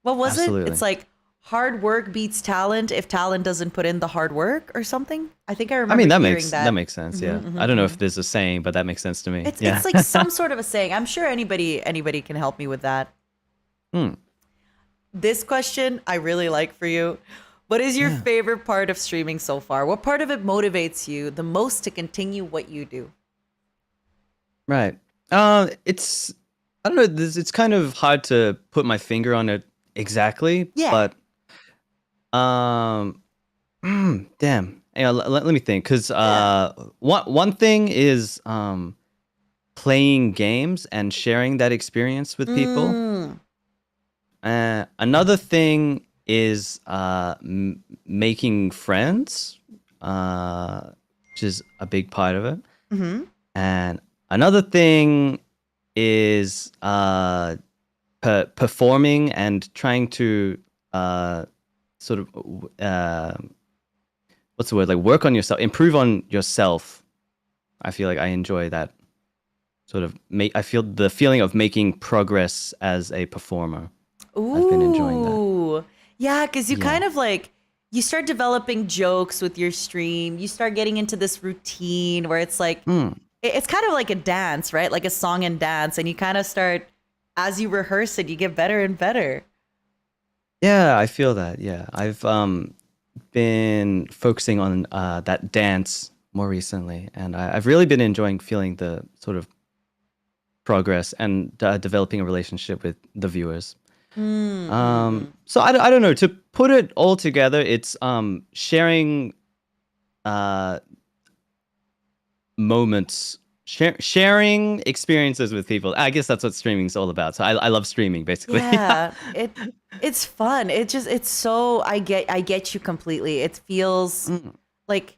What was Absolutely. it? It's like hard work beats talent if talent doesn't put in the hard work or something. I think I remember hearing that. That makes sense. Yeah. I don't know if there's a saying, but that makes sense to me. It's like some sort of a saying. I'm sure anybody can help me with that. This question I really like for you. What is your favorite part of streaming so far? What part of it motivates you the most to continue what you do? Right. It's I don't know. It's kind of hard to put my finger on it exactly. Yeah. But damn. Let me think. Because one thing is playing games and sharing that experience with people. Another thing is making friends, which is a big part of it. And another thing is performing and trying to sort of what's the word, like work on yourself, improve on yourself. I feel like I enjoy that sort of I feel the feeling of making progress as a performer. Ooh. I've been enjoying that. Yeah, because you kind of like, you start developing jokes with your stream. You start getting into this routine where it's like, it's kind of like a dance, right? Like a song and dance. And you kind of start, as you rehearse it, you get better and better. Yeah, I feel that. Yeah. I've been focusing on that dance more recently. And I've really been enjoying feeling the sort of progress and developing a relationship with the viewers. So I don't know, to put it all together, it's sharing moments, sharing experiences with people. I guess that's what streaming is all about. So I love streaming, basically. Yeah, it's fun. It's so, I get you completely. It feels like,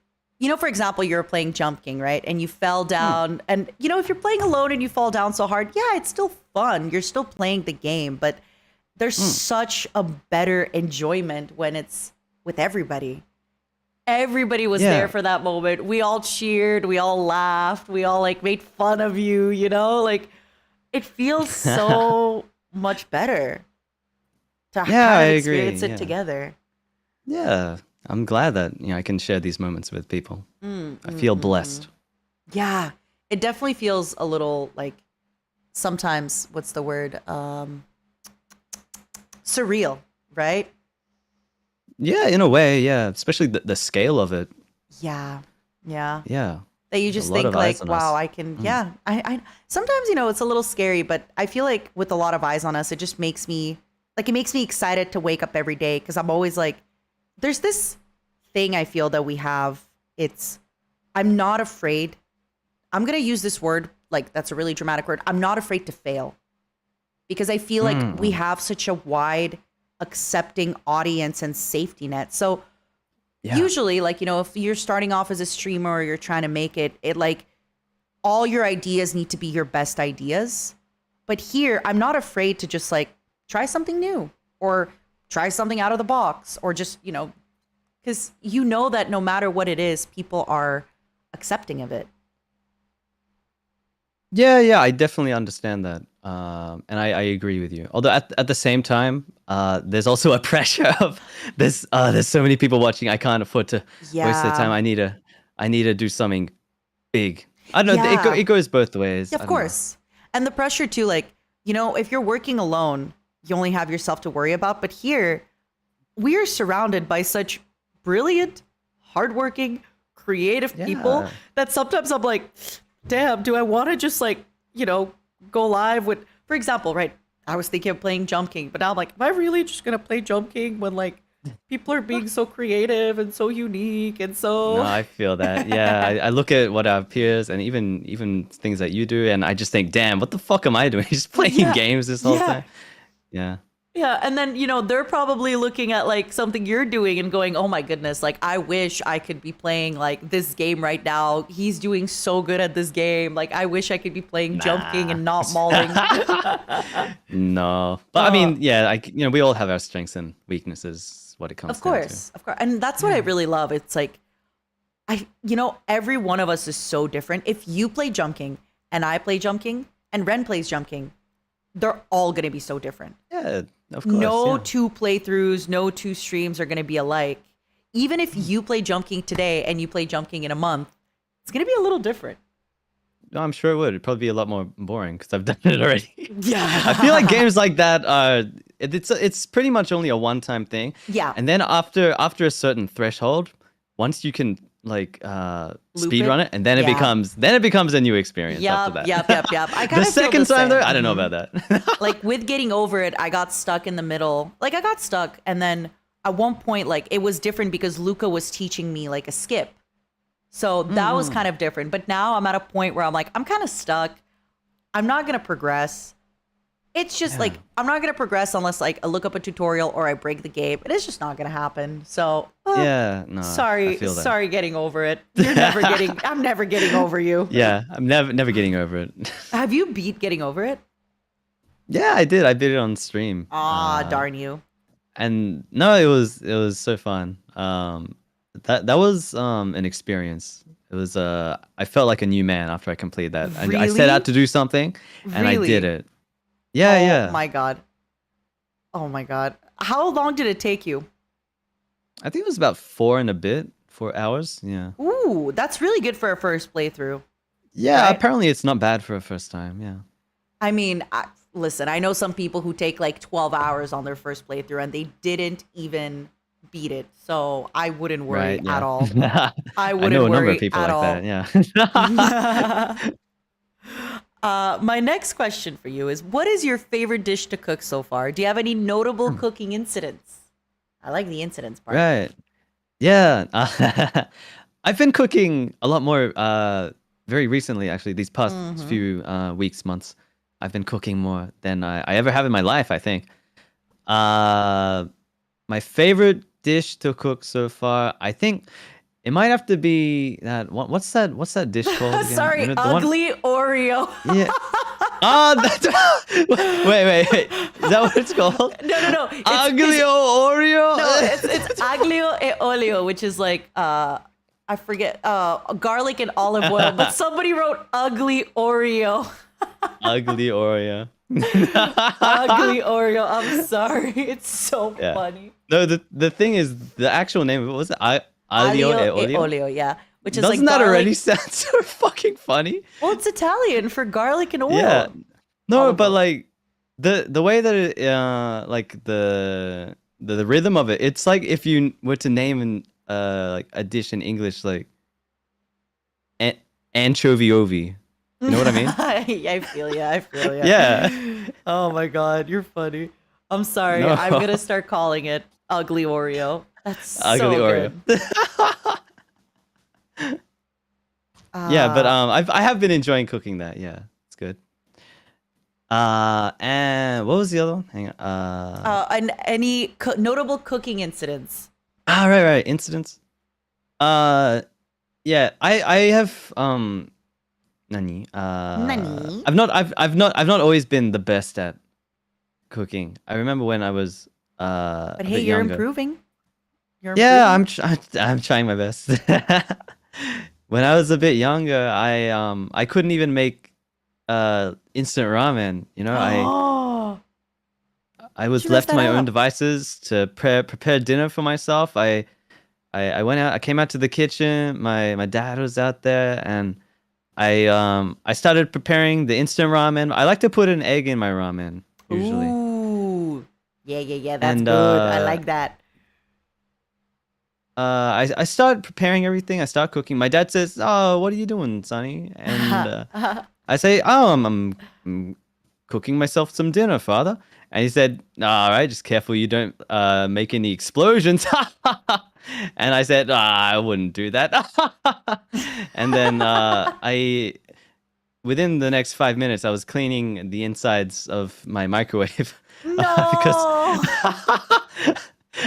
for example, you're playing Jump King, right? And you fell down, and if you're playing alone and you fall down so hard, yeah, it's still fun. You're still playing the game, but there's such a better enjoyment when it's with everybody. Everybody was there for that moment. We all cheered, we all laughed, we all like made fun of you, like it feels so much better to kind of experience it together. Yeah, I'm glad that I can share these moments with people. I feel blessed. Yeah, it definitely feels a little like sometimes, what's the word? Surreal, right? Yeah, in a way, yeah. Especially the scale of it. Yeah. Yeah. That you just think like, wow, I can, I sometimes, it's a little scary, but I feel like with a lot of eyes on us, it just makes me, it makes me excited to wake up every day. Cause I'm always like, there's this thing I feel that we have. I'm not afraid. I'm going to use this word, like that's a really dramatic word. I'm not afraid to fail. Because I feel like we have such a wide accepting audience and safety net. So usually, if you're starting off as a streamer or you're trying to make it like all your ideas need to be your best ideas. But here, I'm not afraid to just like try something new or try something out of the box or just, because that no matter what it is, people are accepting of it. Yeah, I definitely understand that. And I agree with you. Although at the same time, there's also a pressure of there's so many people watching. I can't afford to waste their time. I need to do something big. I don't know. It goes both ways. Yeah, of course. And the pressure too, like, if you're working alone, you only have yourself to worry about. But here, we are surrounded by such brilliant, hardworking, creative people that sometimes I'm like, damn, do I want to just like, go live with, for example, right? I was thinking of playing Jump King, but now I'm like, am I really just gonna play Jump King when like people are being so creative and so unique and so No, I feel that. Yeah, I look at what our peers and even things that you do, and I just think, damn, what the fuck am I doing? Just playing Yeah, games this whole yeah. time. Yeah. Yeah, and then, they're probably looking at like something you're doing and going, "Oh my goodness, like I wish I could be playing like this game right now. He's doing so good at this game. Like I wish I could be playing Jump King and not mauling." No, but I mean, yeah, we all have our strengths and weaknesses. What it comes Of down course, of course. And that's what I really love. It's like every one of us is so different. If you play Jump King and I play Jump King and Ren plays Jump King, they're all going to be so different. Yeah, of course. No yeah. two playthroughs, no two streams are going to be alike. Even if you play Jump King today and you play Jump King in a month, it's going to be a little different. No, I'm sure it would. It'd probably be a lot more boring because I've done it already. Yeah. I feel like games like that are it's pretty much only a one-time thing. Yeah. And then after a certain threshold, once you can like speed run it, and then it becomes a new experience after that. Yep. I kind The of feel second the time though, same. I don't know about that. Like with getting over it, I got stuck in the middle. Like I got stuck, and then at one point, like it was different because Luca was teaching me like a skip. So that was kind of different. But now I'm at a point where I'm like, I'm kind of stuck. I'm not going to progress. It's just like, I'm not going to progress unless like I look up a tutorial or I break the game. It is just not going to happen. So Yeah, no. sorry, I feel that. sorry getting over it. I'm never getting over you. Yeah, I'm never getting over it. Have you beat getting over it? Yeah, I did. I did it on stream. Darn you. And no, it was so fun. That was an experience. It was I felt like a new man after I completed that. I set out to do something and I did it. Yeah, yeah. Oh my god. How long did it take you? I think it was about 4 hours. Yeah. Ooh, that's really good for a first playthrough. Yeah, Right? apparently it's not bad for a first time. Yeah. I mean, listen, I know some people who take like 12 hours on their first playthrough and they didn't even beat it. So I wouldn't worry Right, yeah. at all. I I wouldn't know a number worry of people at like all. that. Yeah. My next question for you is, what is your favorite dish to cook so far? Do you have any notable cooking incidents? I like the incidents part. Right. Yeah. I've been cooking a lot more very recently, actually, these past few weeks, months. I've been cooking more than I ever have in my life, I think. My favorite dish to cook so far, I think it might have to be that what's that dish called again? Sorry, You know, the one- ugly Oreo. Yeah. Wait. Is that what it's called? No. Aglio Oreo? No, it's aglio e olio, which is like I forget garlic and olive oil, but somebody wrote ugly Oreo. Ugly Oreo. Ugly Oreo. I'm sorry. It's so Yeah. funny. No, the thing is, the actual name, what was it? Aglio e olio? olio, yeah. Which is Doesn't like that garlic. already sound so fucking funny? Well, it's Italian for garlic and oil. Yeah. No, Olive but oil. like the way that it like the rhythm of it, it's like if you were to name like a dish in English like anchovy ovy. You know what I mean? I feel ya. Yeah. Oh my god, you're funny. I'm sorry. No. I'm gonna start calling it ugly Oreo. That's Ugly so Oreo. good. Yeah, but I have been enjoying cooking that. Yeah, it's good. And what was the other one? Hang on. And any notable cooking incidents? Right. Incidents. Yeah, I have Nani. Nani? I've not always been the best at cooking. I remember when I was But a hey, bit you're younger. improving. You're Yeah, improving. I'm trying my best. When I was a bit younger, I couldn't even make instant ramen. You know, I was you left messed to my that own up? devices to prepare dinner for myself. I went out. I came out to the kitchen. My dad was out there, and I started preparing the instant ramen. I like to put an egg in my ramen usually. Ooh. Yeah. That's And, good. I like that. I start preparing everything. I start cooking. My dad says, "Oh, what are you doing, Sonny?" And I say, "Oh, I'm cooking myself some dinner, father. And he said, all right, just careful you don't make any explosions. And I said, I wouldn't do that. And then within the next 5 minutes, I was cleaning the insides of my microwave because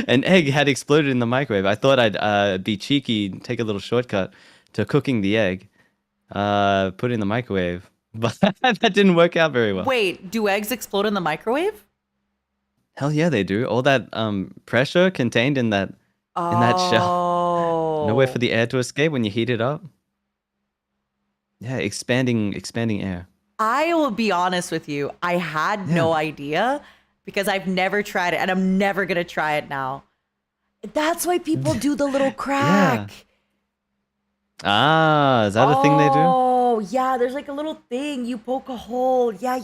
an egg had exploded in the microwave. I thought I'd be cheeky, take a little shortcut to cooking the egg, put it in the microwave, but that didn't work out very well. Wait, do eggs explode in the microwave? Hell yeah, they do. All that pressure contained in that shell, nowhere for the air to escape when you heat it up. Yeah, expanding air. I will be honest with you. I had no idea because I've never tried it and I'm never going to try it now. That's why people do the little crack. Ah, is that a thing they do? Oh, yeah. There's like a little thing. You poke a hole. Yeah.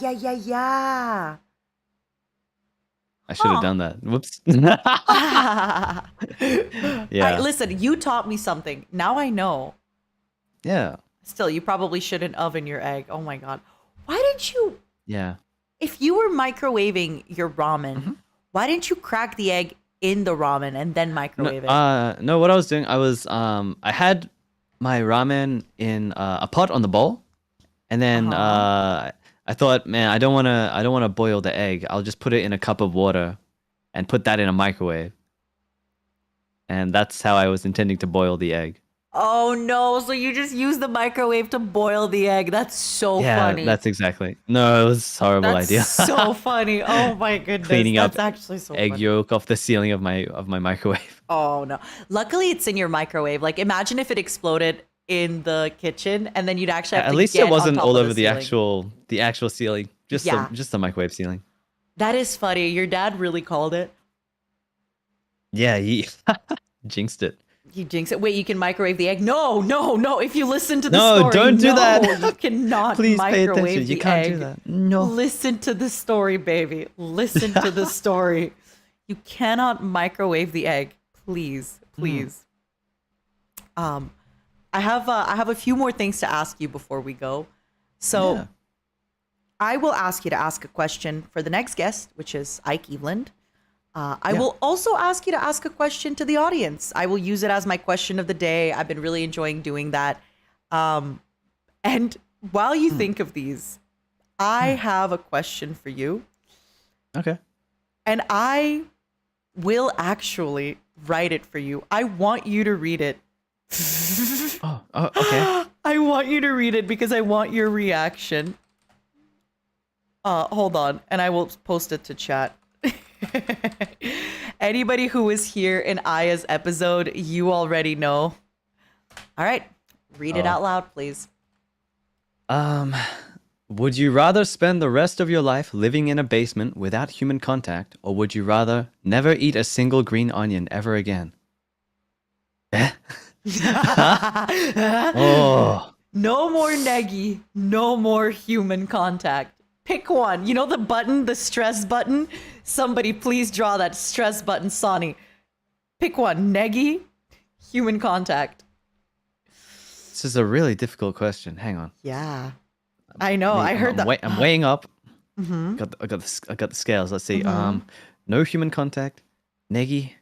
I should have done that. Whoops. Yeah. Listen, you taught me something. Now I know. Yeah. Still, you probably shouldn't oven your egg. Oh my God. Why didn't you? Yeah. If you were microwaving your ramen, why didn't you crack the egg in the ramen and then microwave it? No, what I was doing, I had my ramen in a pot on the bowl, and then I thought, man, I don't want to boil the egg. I'll just put it in a cup of water and put that in a microwave. And that's how I was intending to boil the egg. Oh no, so you just use the microwave to boil the egg. That's so funny. Yeah, that's exactly. No, it was a horrible idea. So funny. Oh my goodness. Cleaning that's up actually so egg funny. yolk off the ceiling of my microwave. Oh no. Luckily it's in your microwave. Like imagine if it exploded in the kitchen and then you'd actually have At to least get it wasn't on top all of over the actual ceiling. Just Yeah. the microwave ceiling. That is funny. Your dad really called it. Yeah, he jinxed it. You jinx it. Wait, you can microwave the egg? No. If you listen to the No, story, don't do that. You cannot Please pay microwave attention. the You can't egg. do that. No. Listen to the story, baby. Listen to the story. You cannot microwave the egg. Please. I have a few more things to ask you before we go. So Yeah. I will ask you to ask a question for the next guest, which is Ike Eveland. I will also ask you to ask a question to the audience. I will use it as my question of the day. I've been really enjoying doing that. And while you think of these, I have a question for you. Okay. And I will actually write it for you. I want you to read it. Oh, okay. I want you to read it because I want your reaction. Hold on, and I will post it to chat. Anybody who was here in Aya's episode, you already know. All right, read it out loud, please. Would you rather spend the rest of your life living in a basement without human contact, or would you rather never eat a single green onion ever again? Oh. No more Negi, no more human contact. Pick one. You know the button, the stress button? Somebody please draw that stress button, Sonny. Pick one. Negi, human contact. This is a really difficult question. Hang on. Yeah. I know. I heard that. I'm weighing up. I got the scales. Let's see. No human contact. Negi.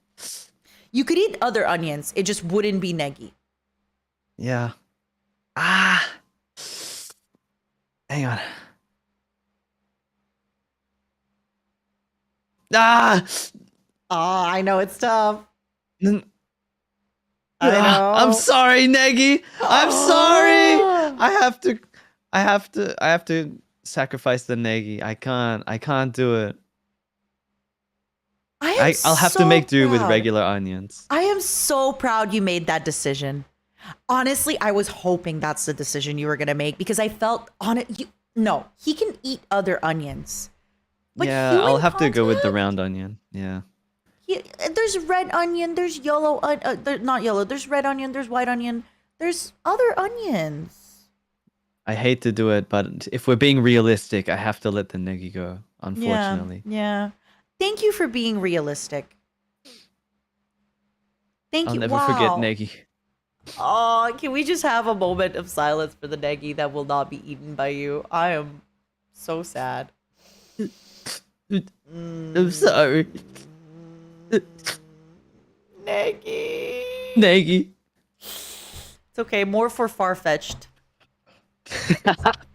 You could eat other onions. It just wouldn't be Negi. Yeah. Hang on. I know it's tough. I know. I'm sorry, Negi. I'm sorry. I have to sacrifice the Negi. I can't do it. I'll have to make do with regular onions. I am so proud you made that decision. Honestly, I was hoping that's the decision you were going to make because I felt on it. No, he can eat other onions. But yeah, I'll have to go with the round onion. Yeah. There's red onion, there's yellow, not yellow, there's red onion, there's white onion, there's other onions. I hate to do it, but if we're being realistic, I have to let the Negi go, unfortunately. Yeah. Thank you for being realistic. Thank I'll you. never forget Negi. Oh, can we just have a moment of silence for the Negi that will not be eaten by you? I am so sad. I'm sorry. Negi. Negi. It's okay. More for Farfetched.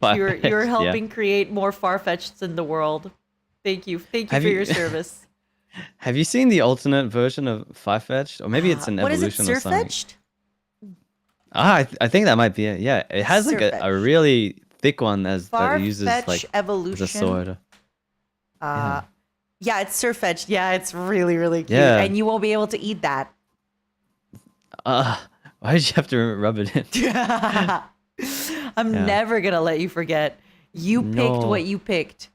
You're helping create more Farfetcheds in the world. Thank you. Thank you for your service. Have you seen the alternate version of Farfetched? Or maybe it's an evolution or something. What is it, Surfetched? I think that might be it. Yeah, it has like a really thick one that uses like evolution. as a sword. Yeah, it's Surfetched. Yeah, it's really, really cute. Yeah. And you won't be able to eat that. Why did you have to rub it in? I'm never gonna let you forget. You picked what you picked.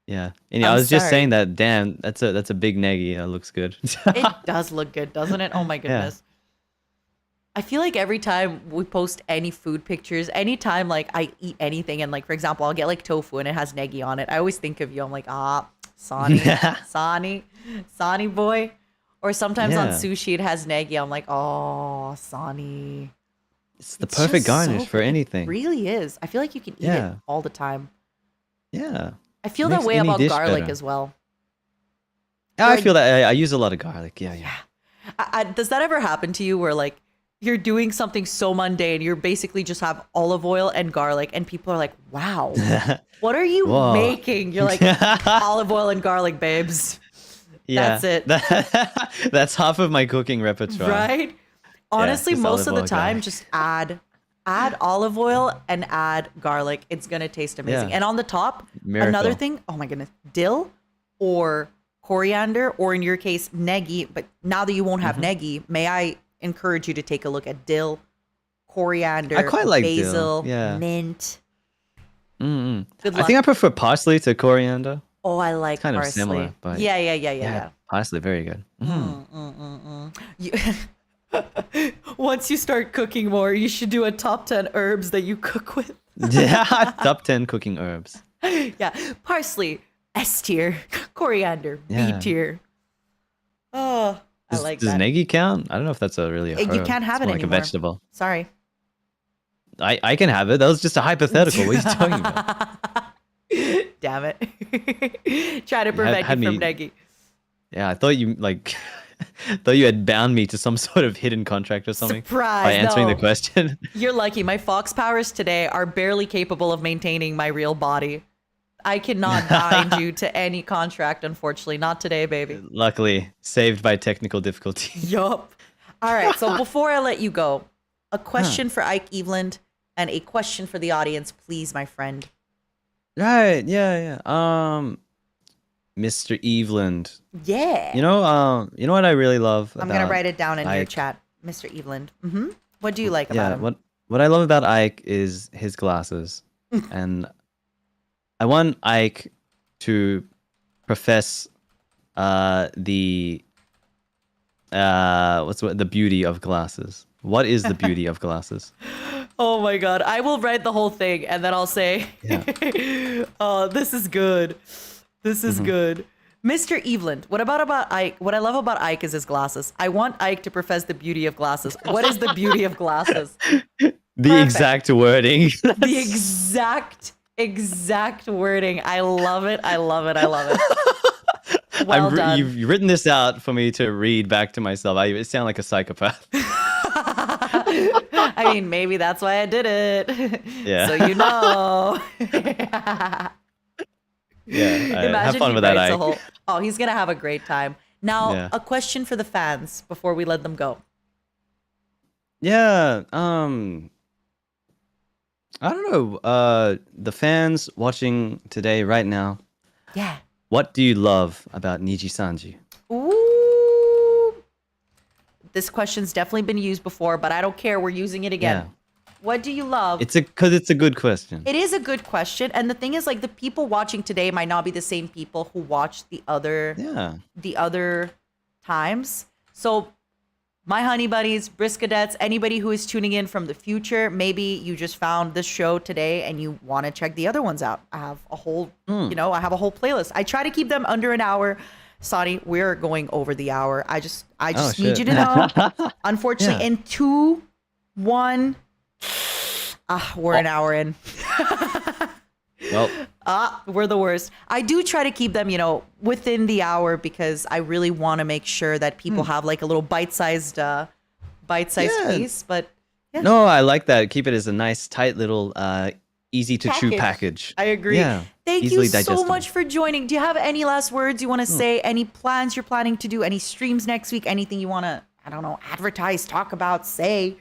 Yeah, and I was just saying that. Damn, that's a big Negi. That looks good. It does look good, doesn't it? Oh my goodness. Yeah. I feel like every time we post any food pictures, anytime like I eat anything, and like for example, I'll get like tofu and it has Negi on it. I always think of you. I'm like, Sonny, Sonny boy. Or sometimes on sushi it has Negi. I'm like, oh, Sonny. It's the perfect garnish for anything. It really is. I feel like you can eat it all the time. Yeah. I feel that way about garlic as well. Yeah, I feel that I use a lot of garlic. Yeah. Does that ever happen to you where like you're doing something so mundane, you're basically just have olive oil and garlic, and people are like, wow, what are you making? You're like, olive oil and garlic, babes. Yeah, that's it. That's half of my cooking repertoire. Right? Honestly, most of the time, just add olive oil and add garlic. It's going to taste amazing. And on the top, another thing, oh my goodness, dill or coriander, or in your case, Negi. But now that you won't have Negi, may I encourage you to take a look at dill, coriander, I quite like basil, dill. mint. Good luck. I think I prefer parsley to coriander. Oh, I like kind parsley. of similar, but yeah. Parsley, very good. Once you start cooking more, you should do a top 10 herbs that you cook with. Yeah, top 10 cooking herbs. Yeah, parsley, S tier, coriander, B tier. Oh, I like that. Does Negi count? I don't know if that's really a herb. You can't have it like anymore. A vegetable. Sorry. I can have it. That was just a hypothetical. What are you talking about? Damn it. Try to prevent you from Negi. Yeah, I thought you had bound me to some sort of hidden contract or something. Surprise! By answering the question. You're lucky. My fox powers today are barely capable of maintaining my real body. I cannot bind you to any contract, unfortunately. Not today, baby. Luckily, saved by technical difficulty. Yup. All right, so before I let you go, a question for Ike Eveland and a question for the audience, please, my friend. Right, yeah. Mr. Eveland. Yeah. You know what I really love I'm gonna write it down in your chat, Mr. Eveland. What do you like about him? What I love about Ike is his glasses. And I want Ike to profess the beauty of glasses. What is the beauty of glasses? Oh my god, I will write the whole thing and then I'll say, oh, this is good. This is good. Mr. Eveland, what about Ike? What I love about Ike is his glasses. I want Ike to profess the beauty of glasses. What is the beauty of glasses? The exact wording. The exact wording. I love it. I love it. I love it. Well done. You've written this out for me to read back to myself. I sound like a psychopath. I mean, maybe that's why I did it. Yeah. So you know. Yeah. Have fun with that, Ike. Oh, he's going to have a great time. Now, a question for the fans before we let them go. Yeah. I don't know. The fans watching today, right now. Yeah. What do you love about Nijisanji? Ooh. This question's definitely been used before, but I don't care. We're using it again. Yeah. What do you love? Because it's a good question. It is a good question. And the thing is, like, the people watching today might not be the same people who watched the other times. So my honey buddies, Briskadets, anybody who is tuning in from the future, maybe you just found this show today and you want to check the other ones out. I have a whole, I have a whole playlist. I try to keep them under an hour. Sonny, we're going over the hour. I just need you to know. Unfortunately, in 2, 1, we're an hour in. Well, We're the worst. I do try to keep them, within the hour because I really want to make sure that people have like a little bite-sized piece. But yeah. No, I like that. Keep it as a nice, tight little, easy to chew package. I agree. Yeah, Thank easily you so digestible. much for joining. Do you have any last words you want to say? Any plans you're planning to do? Any streams next week? Anything you want to, I don't know, advertise, talk about, say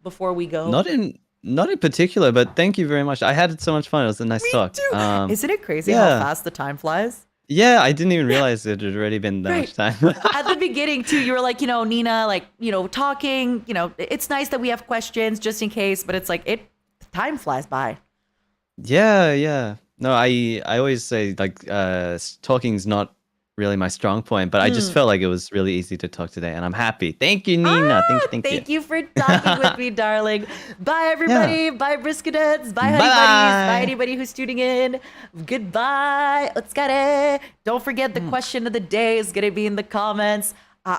before we go? Not in particular, but thank you very much. I had so much fun. It was a nice talk. Too. Isn't it crazy yeah. how fast the time flies? Yeah, I didn't even realize it had already been that much time. At the beginning too, you were like, Nina, like, talking, it's nice that we have questions just in case, but it's like time flies by. Yeah. No, I always say like talking's not really my strong point, but I just felt like it was really easy to talk today, and I'm happy. Thank you, Nina. Thank you. Thank you for talking with me, darling. Bye, everybody. Bye, Brisko Dads. Bye, honey buddies. Bye, anybody who's tuning in. Goodbye. Let's get it. Don't forget the question of the day is going to be in the comments.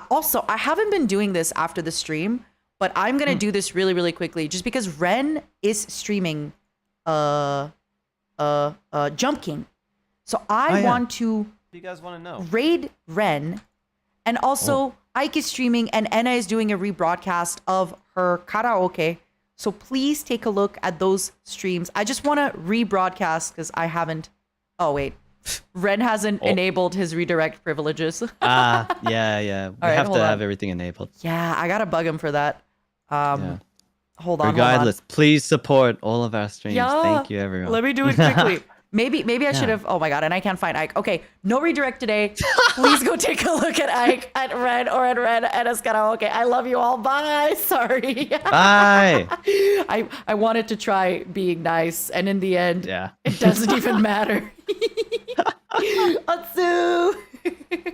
Also, I haven't been doing this after the stream, but I'm going to do this really, really quickly just because Ren is streaming Jump King. So I want to you guys want to know? raid Ren, and also Ike is streaming and Enna is doing a rebroadcast of her karaoke. So please take a look at those streams. I just want to rebroadcast because I haven't. Oh wait, Ren hasn't enabled his redirect privileges. Yeah. We have to have everything enabled. Yeah, I gotta bug him for that. Hold on. Regardless, please support all of our streams. Yeah. Thank you, everyone. Let me do it quickly. Maybe I should have. Oh my god, and I can't find Ike. Okay, no redirect today. Please go take a look at Ike at Red or at Red at Karaoke. I love you all. Bye. Sorry. Bye. I wanted to try being nice, and in the end, Yeah. it doesn't even matter. Atsu.